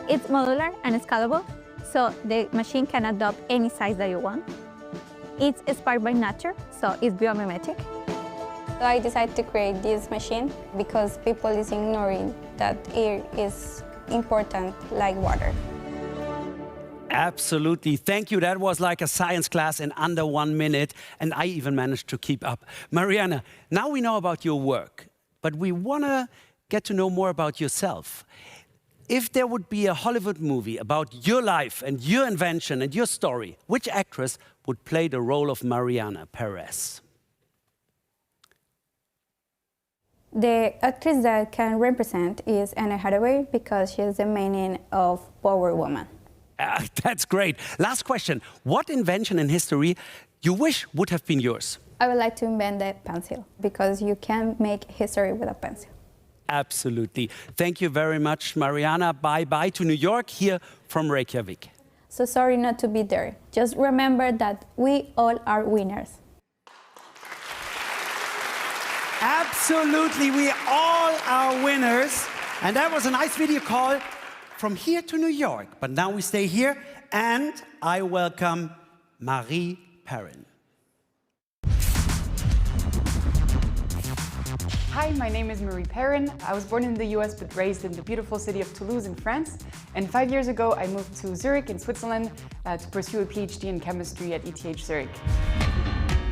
It's modular and scalable, so the machine can adopt any size that you want. It's inspired by nature, so it's biomimetic. So I decided to create this machine because people is ignoring that air is important like water. Absolutely. Thank you. That was like a science class in under 1 minute, and I even managed to keep up. Mariana, now we know about your work, but we want to get to know more about yourself. If there would be a Hollywood movie about your life and your invention and your story, which actress would play the role of Mariana Perez? The actress that can represent is Anne Hathaway because she is the meaning of Power Woman. That's great. Last question. What invention in history you wish would have been yours? I would like to invent the pencil because you can make history with a pencil. Absolutely. Thank you very much, Mariana. Bye-bye to New York, here from Reykjavik. So sorry not to be there. Just remember that we all are winners. Absolutely, we all are winners. And that was a nice video call from here to New York. But now we stay here, and I welcome Marie Perrin. Hi, my name is Marie Perrin. I was born in the US but raised in the beautiful city of Toulouse in France. And 5 years ago, I moved to Zurich in Switzerland to pursue a PhD in chemistry at ETH Zurich.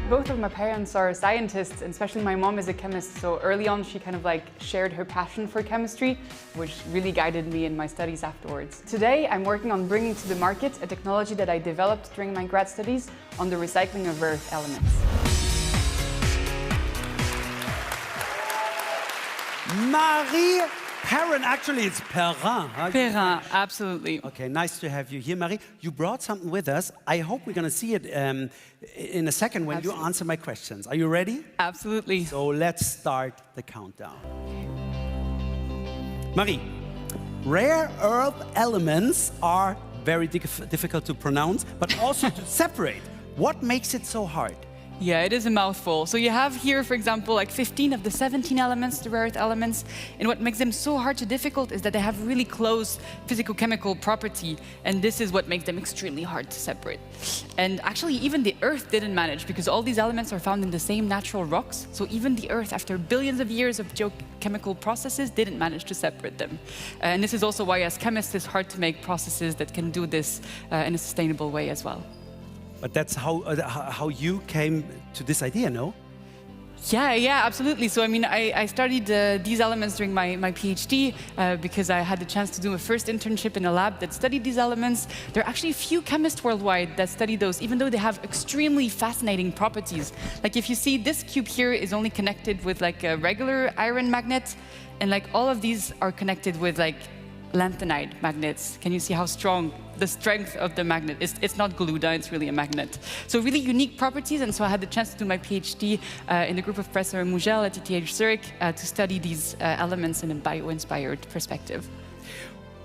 Both of my parents are scientists, and especially my mom is a chemist, so early on she kind of like shared her passion for chemistry, which really guided me in my studies afterwards. Today I'm working on bringing to the market a technology that I developed during my grad studies on the recycling of rare earth elements. Marie Perrin, actually it's Perrin. Huh? Perrin, absolutely. Okay, nice to have you here, Marie. You brought something with us. I hope we're going to see it in a second when you answer my questions. Are you ready? Absolutely. So let's start the countdown. Marie, rare earth elements are very difficult to pronounce, but also to separate. What makes it so hard? Yeah, it is a mouthful. So you have here, for example, like 15 of the 17 elements, the rare earth elements. And what makes them so hard to difficult is that they have really close physical-chemical property. And this is what makes them extremely hard to separate. And actually, even the Earth didn't manage because all these elements are found in the same natural rocks. So even the Earth, after billions of years of geochemical processes, didn't manage to separate them. And this is also why, as chemists, it's hard to make processes that can do this in a sustainable way as well. But that's how you came to this idea, no? Yeah, absolutely. So I mean, I studied these elements during my PhD because I had the chance to do my first internship in a lab that studied these elements. There are actually few chemists worldwide that study those, even though they have extremely fascinating properties. Like if you see this cube here is only connected with like a regular iron magnet, and like all of these are connected with like lanthanide magnets. Can you see how strong the strength of the magnet is? It's not Gluda, it's really a magnet. So really unique properties, and so I had the chance to do my PhD in the group of Professor Mugel at ETH Zurich to study these elements in a bio-inspired perspective.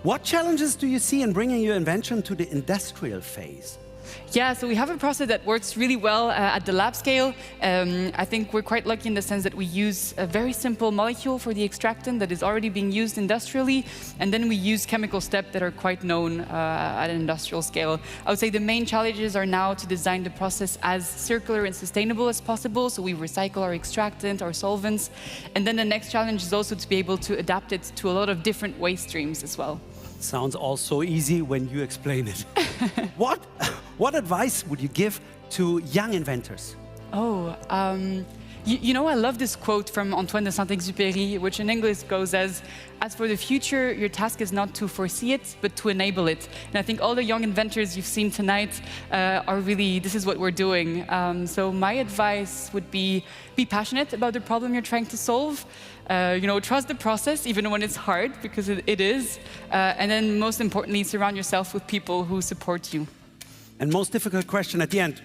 What challenges do you see in bringing your invention to the industrial phase? Yeah, so we have a process that works really well at the lab scale. I think we're quite lucky in the sense that we use a very simple molecule for the extractant that is already being used industrially, and then we use chemical steps that are quite known at an industrial scale. I would say the main challenges are now to design the process as circular and sustainable as possible, so we recycle our extractant, our solvents, and then the next challenge is also to be able to adapt it to a lot of different waste streams as well. Sounds all so easy when you explain it. What advice would you give to young inventors? Oh, you know, I love this quote from Antoine de Saint-Exupéry, which in English goes as for the future, your task is not to foresee it, but to enable it. And I think all the young inventors you've seen tonight are really, this is what we're doing. So my advice would be passionate about the problem you're trying to solve. You know, trust the process, even when it's hard, because it is. And then most importantly, surround yourself with people who support you. And most difficult question at the end.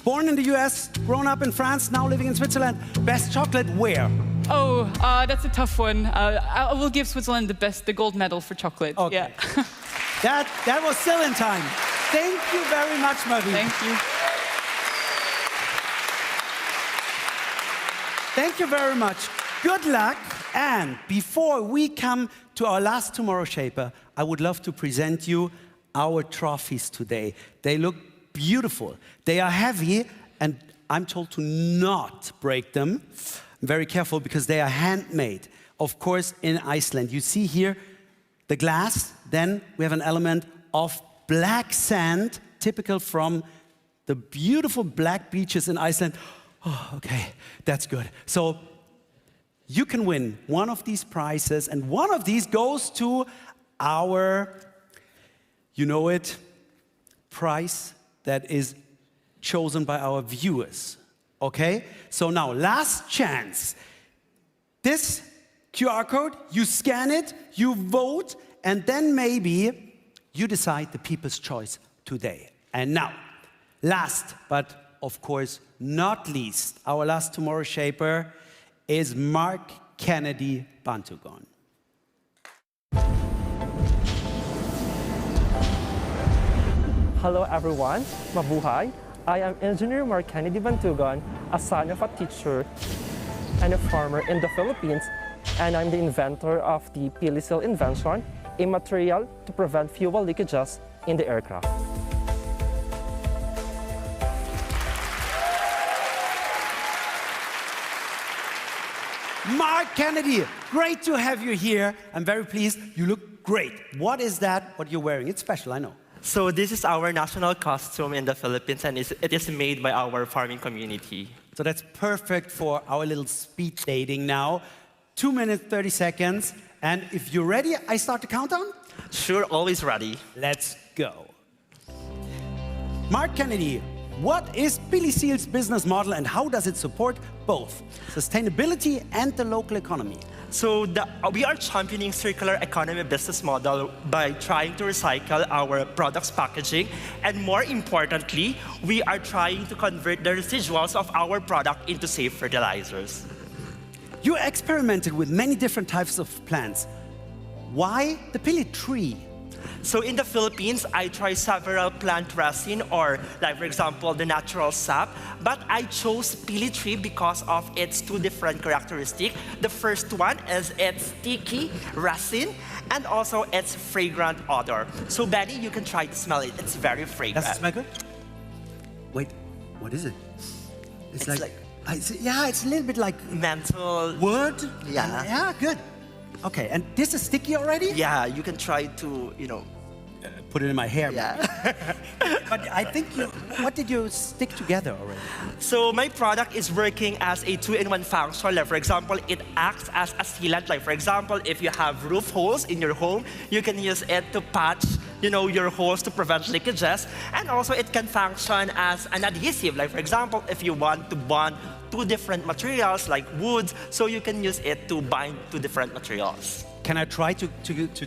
Born in the US, grown up in France, now living in Switzerland. Best chocolate where? Oh, that's a tough one. I will give Switzerland the gold medal for chocolate. Okay. Yeah. that was still in time. Thank you very much, Marie. Thank you. Thank you very much. Good luck. And before we come to our last Tomorrow Shaper, I would love to present you our trophies today. They look beautiful. They are heavy, and I'm told to not break them. I'm very careful because they are handmade, of course, in Iceland. You see here the glass. Then we have an element of black sand, typical from the beautiful black beaches in Iceland. Oh, okay, that's good. So you can win one of these prizes, and one of these goes to our, you know it, prize that is chosen by our viewers. Okay? So now, last chance. This QR code, you scan it, you vote, and then maybe you decide the people's choice today. And now, last but of course not least, our last Tomorrow Shaper is Mark Kennedy Bantugon. Hello everyone, mabuhay. I am Engineer Mark Kennedy Bantugon, a son of a teacher and a farmer in the Philippines, and I'm the inventor of the PLCL invention, a material to prevent fuel leakages in the aircraft. Mark Kennedy, great to have you here. I'm very pleased. You look great. What is that, what you're wearing? It's special, I know. So this is our national costume in the Philippines, and it is made by our farming community. So that's perfect for our little speed dating now. 2 minutes, 30 seconds. And if you're ready, I start the countdown? Sure, always ready. Let's go. Mark Kennedy, what is PLCL's business model and how does it support both sustainability and the local economy? So we are championing circular economy business model by trying to recycle our products packaging, and more importantly, we are trying to convert the residuals of our product into safe fertilizers. You experimented with many different types of plants. Why the pili tree? So in the Philippines, I tried several plant resin, or like for example, the natural sap, but I chose pili tree because of its two different characteristics. The first one is its sticky resin, and also its fragrant odor. So Betty, you can try to smell it. It's very fragrant. Does it smell good? Wait, what is it? It's like yeah, it's a little bit like menthol. Wood? Yeah. Yeah, good. Okay, and this is sticky already? Yeah, you can try to, put it in my hair. Yeah. But I think what did you stick together already? So my product is working as a 2-in-1 function. Like for example, it acts as a sealant. Like for example, if you have roof holes in your home, you can use it to patch, your holes to prevent leakages. And also it can function as an adhesive. Like for example, if you want to bond two different materials like wood, so you can use it to bind two different materials. Can I try to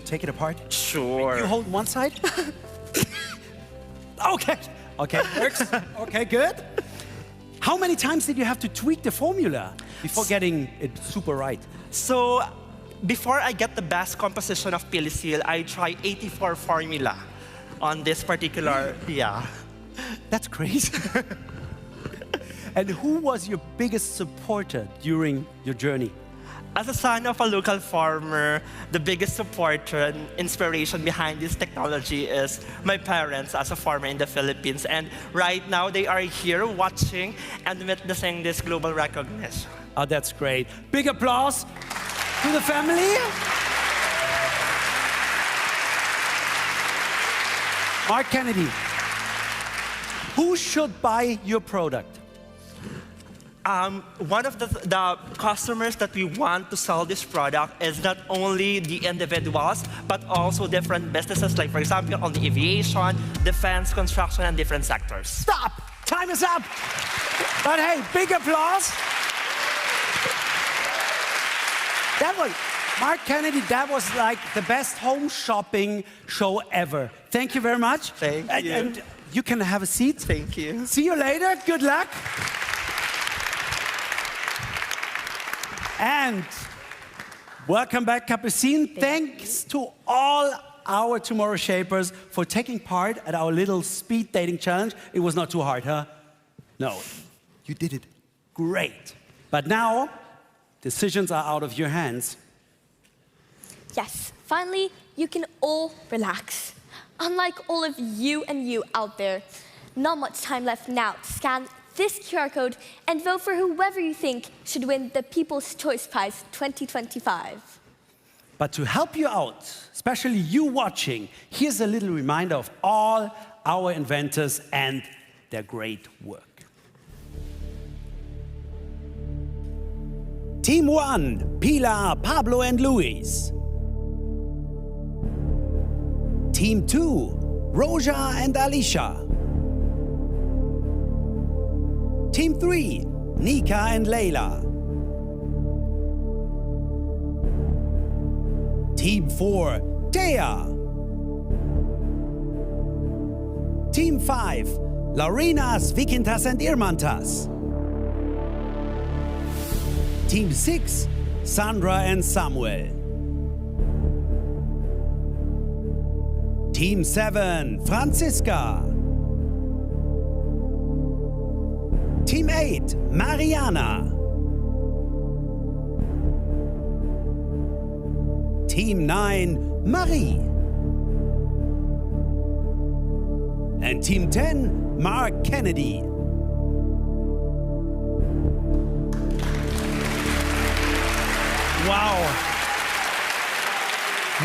take it apart? Sure. You hold one side? Okay, works. Okay, good. How many times did you have to tweak the formula before getting it super right? So before I get the best composition of PLCL, I try 84 formula on this particular, yeah. That's crazy. And who was your biggest supporter during your journey? As a son of a local farmer, the biggest supporter and inspiration behind this technology is my parents as a farmer in the Philippines. And right now, they are here watching and witnessing this global recognition. Oh, that's great. Big applause to the family. Mark Kennedy, who should buy your product? One of the customers that we want to sell this product is not only the individuals, but also different businesses, like for example, on the aviation, defense, construction, and different sectors. Stop! Time is up! But hey, big applause. That was, Mark Kennedy, that was like the best home shopping show ever. Thank you very much. Thank you. And you can have a seat. Thank you. See you later. Good luck. And welcome back, Capucine. Thanks to all our Tomorrow Shapers for taking part at our little speed dating challenge. It was not too hard, huh? No, you did it great. But now decisions are out of your hands. Yes, finally, you can all relax. Unlike all of you and you out there, not much time left now to scan this QR code and vote for whoever you think should win the People's Choice Prize 2025. But to help you out, especially you watching, here's a little reminder of all our inventors and their great work. Team 1, Pilar, Pablo and Luis. Team 2, Roja and Alicia. Team 3, Nika and Leila. Team 4, Dea. Team 5, Laurinas, Vikintas and Irmantas. Team 6, Sandra and Samuel. Team 7, Franziska. Team 8, Mariana. Team 9, Marie. And Team 10, Mark Kennedy. Wow.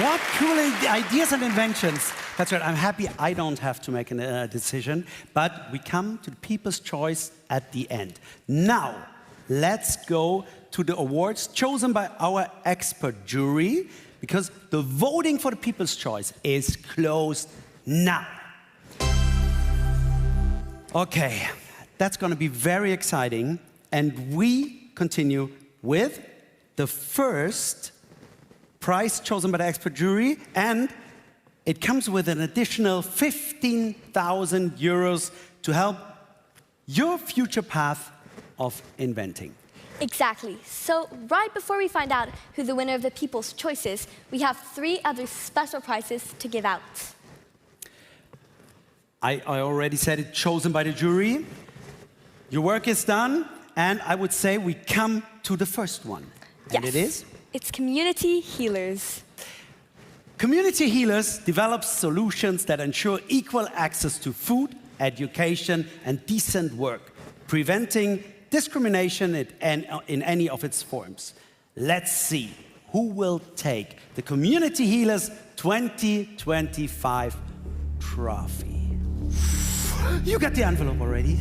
What cool ideas and inventions. That's right, I'm happy I don't have to make a decision, but we come to the People's Choice at the end. Now, let's go to the awards chosen by our expert jury, because the voting for the People's Choice is closed now. Okay, that's going to be very exciting, and we continue with the first prize chosen by the expert jury, and it comes with an additional 15,000 euros to help your future path of inventing. Exactly. So right before we find out who the winner of the People's Choice is, we have 3 other special prizes to give out. I already said it, chosen by the jury. Your work is done, and I would say we come to the first one. And Yes. it is? It's Community Healers. Community Healers develops solutions that ensure equal access to food, education, and decent work, preventing discrimination in any of its forms. Let's see who will take the Community Healers 2025 trophy. You got the envelope already?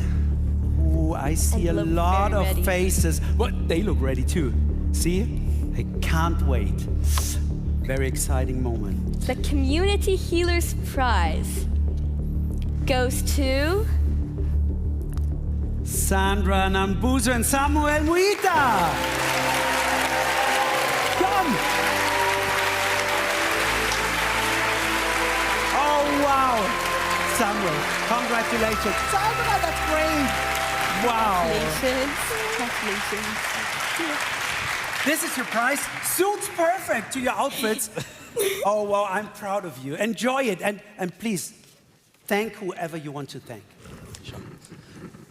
Ooh, I see a lot of faces. Well, they look ready too. See? I can't wait. Very exciting moment. The Community Healers Prize goes to Sandra Nambuzo and Samuel Muita. Come! Oh, wow. Samuel, congratulations. Sandra, that's great. Wow. Congratulations. Congratulations. This is your prize. Suits perfect to your outfits. Oh, wow, I'm proud of you. Enjoy it. And please, thank whoever you want to thank.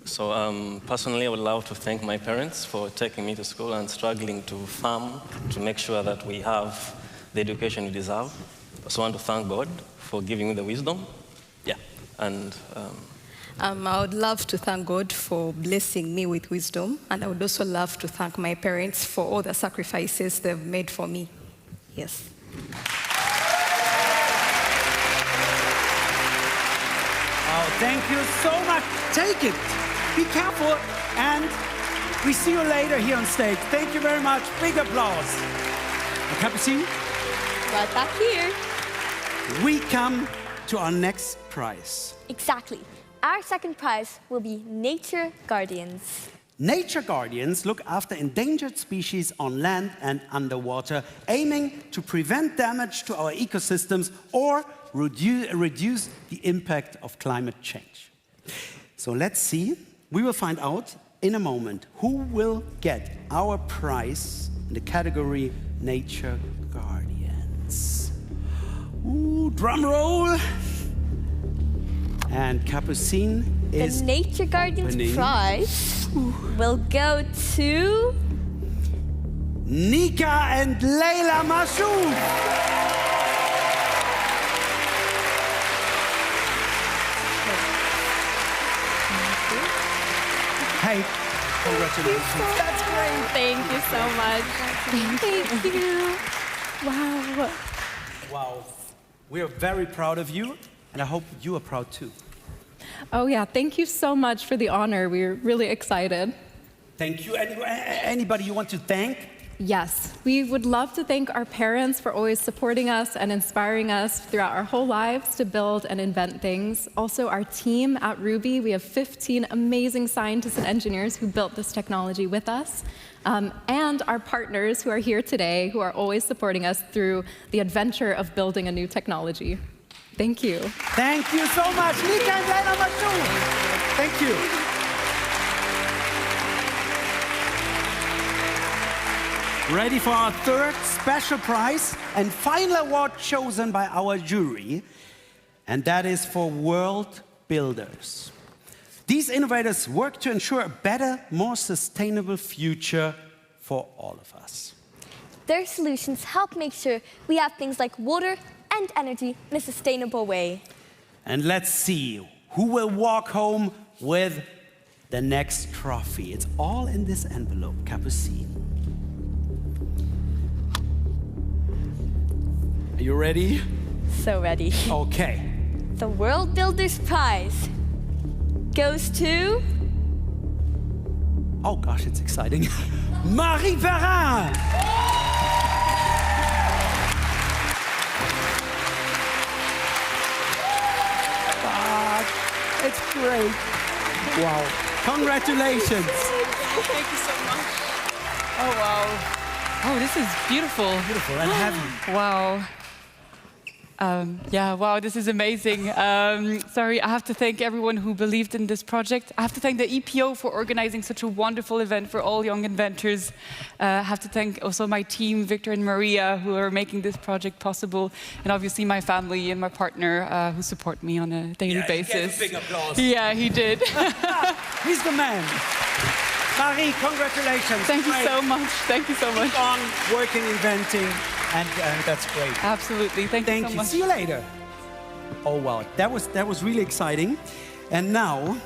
So personally, I would love to thank my parents for taking me to school and struggling to farm to make sure that we have the education we deserve. I also want to thank God for giving me the wisdom. Yeah, and I would love to thank God for blessing me with wisdom, and I would also love to thank my parents for all the sacrifices they've made for me. Yes. Oh, thank you so much. Take it. Be careful, and we see you later here on stage. Thank you very much. Big applause. A cup of tea? Right back here. We come to our next prize. Exactly. Our second prize will be Nature Guardians. Nature Guardians look after endangered species on land and underwater, aiming to prevent damage to our ecosystems or reduce the impact of climate change. So let's see. We will find out in a moment who will get our prize in the category Nature Guardians. Ooh, drum roll. And Capucine is the Nature Guardians opening. Prize will go to Nika and Leila Mashouf. Hey, congratulations. That's great. Thank you so much. Thank you. Wow. Wow. We are very proud of you, and I hope you are proud too. Oh yeah, thank you so much for the honor. We're really excited. Thank you. Anybody you want to thank? Yes, we would love to thank our parents for always supporting us and inspiring us throughout our whole lives to build and invent things. Also, our team at Ruby, we have 15 amazing scientists and engineers who built this technology with us. And our partners who are here today, who are always supporting us through the adventure of building a new technology. Thank you. Thank you so much, Nika and Leila Mashouf. Thank you. Ready for our third special prize and final award chosen by our jury, and that is for World Builders. These innovators work to ensure a better, more sustainable future for all of us. Their solutions help make sure we have things like water and energy in a sustainable way. And let's see who will walk home with the next trophy. It's all in this envelope, Capucine. Are you ready? So ready. Okay. The World Builders Prize goes to... Oh gosh, it's exciting. Marie Perrin! It's great. Wow. Congratulations. Thank you so much. Oh, wow. Oh, this is beautiful. Beautiful and heavy. Wow. Yeah, wow, this is amazing. Sorry, I have to thank everyone who believed in this project. I have to thank the EPO for organizing such a wonderful event for all young inventors. I have to thank also my team, Victor and Maria, who are making this project possible. And obviously my family and my partner who support me on a daily basis. He gave a big applause. Yeah, he did. He's the man. Marie, congratulations. Thank you so much. Thank you so much. Keep on working, inventing, and that's great. Absolutely. Thank you so much. See you later. Oh, wow. That was really exciting. And now,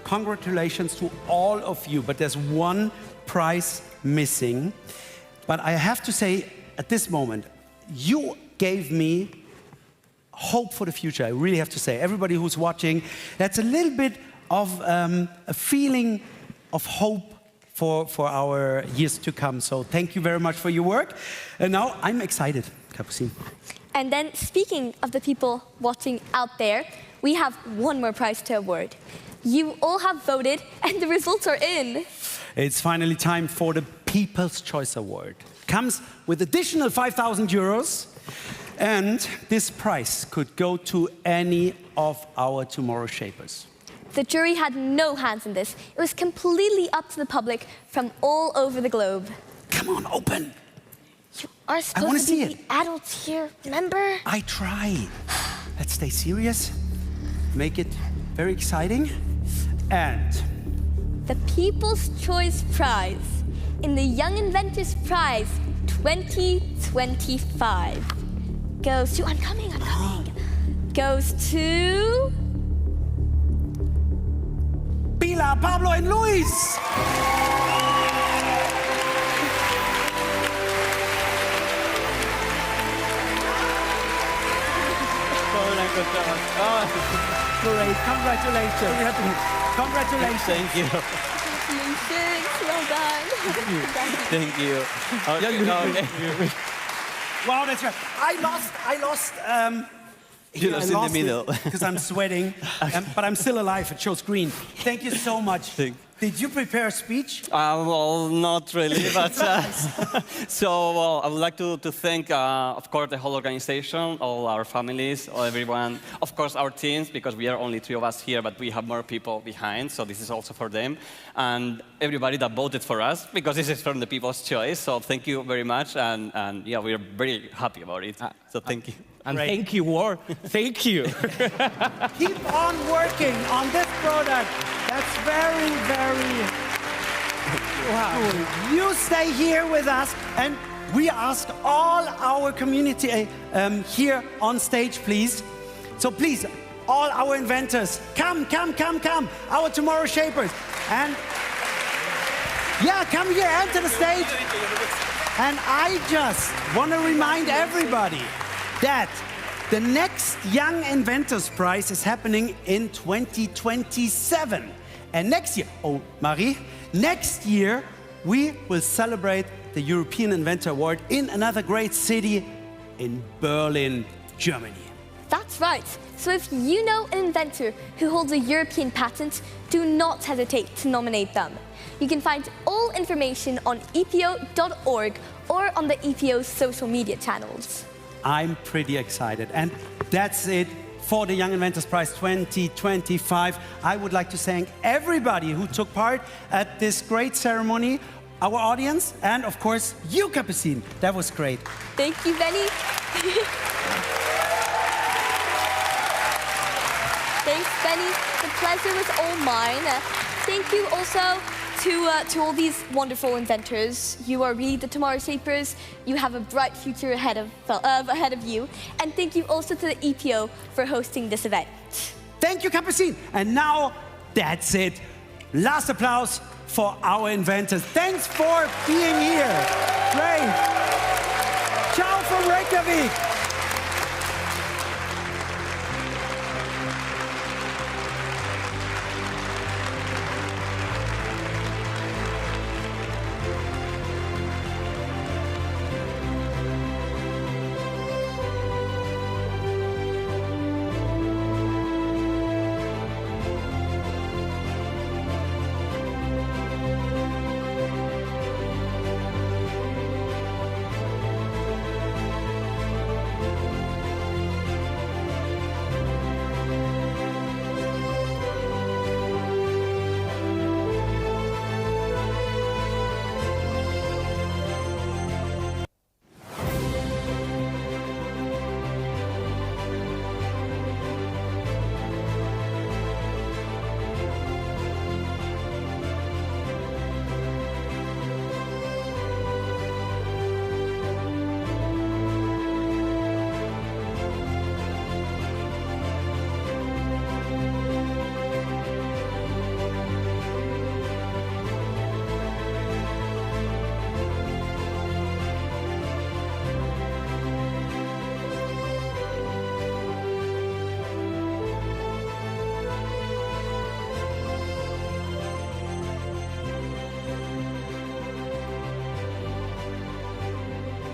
congratulations to all of you. But there's one prize missing. But I have to say, at this moment, you gave me hope for the future. I really have to say. Everybody who's watching, that's a little bit of a feeling of hope for our years to come. So thank you very much for your work. And now I'm excited, Capucine. And then, speaking of the people watching out there, we have one more prize to award. You all have voted, and the results are in. It's finally time for the People's Choice Award. Comes with additional 5,000 euros. And this prize could go to any of our Tomorrow Shapers. The jury had no hands in this. It was completely up to the public from all over the globe. Come on, open. You are supposed to be the adults here, remember? I try. Let's stay serious. Make it very exciting. And the People's Choice Prize in the Young Inventors Prize 2025 goes to... I'm coming. Goes to... Pilar, Pablo, and Luis! Great, congratulations. Congratulations. Thank you. Congratulations, well done. Thank you. Okay. Wow, that's right. I lost. You lost in the middle. Because I'm sweating, but I'm still alive. It shows green. Thank you so much. Did you prepare a speech? Well, not really, but I would like to thank, of course, the whole organization, all our families, all everyone, of course, our teams, because we are only 3 of us here, but we have more people behind, so this is also for them, and everybody that voted for us, because this is from the People's Choice. So thank you very much, and yeah, we are very happy about it. So thank you. And thank you, War. Thank you. Keep on working on this product. That's very, very Cool. You stay here with us, and we ask all our community here on stage, please. So please, all our inventors, come. Our tomorrow shapers. And yeah, come here, enter the stage. And I just want to remind everybody that the next Young Inventors Prize is happening in 2027. And next year, oh, Marie, next year we will celebrate the European Inventor Award in another great city in Berlin, Germany. That's right. So if you know an inventor who holds a European patent, do not hesitate to nominate them. You can find all information on epo.org or on the EPO's social media channels. I'm pretty excited. And that's it for the Young Inventors Prize 2025. I would like to thank everybody who took part at this great ceremony, our audience, and of course, you, Capucine. That was great. Thank you, Benny. Thanks, Benny. The pleasure was all mine. Thank you also to all these wonderful inventors. You are really the tomorrow shapers. You have a bright future ahead of you. And thank you also to the EPO for hosting this event. Thank you, Capucine. And now, that's it. Last applause for our inventors. Thanks for being here. Great. Ciao from Reykjavik.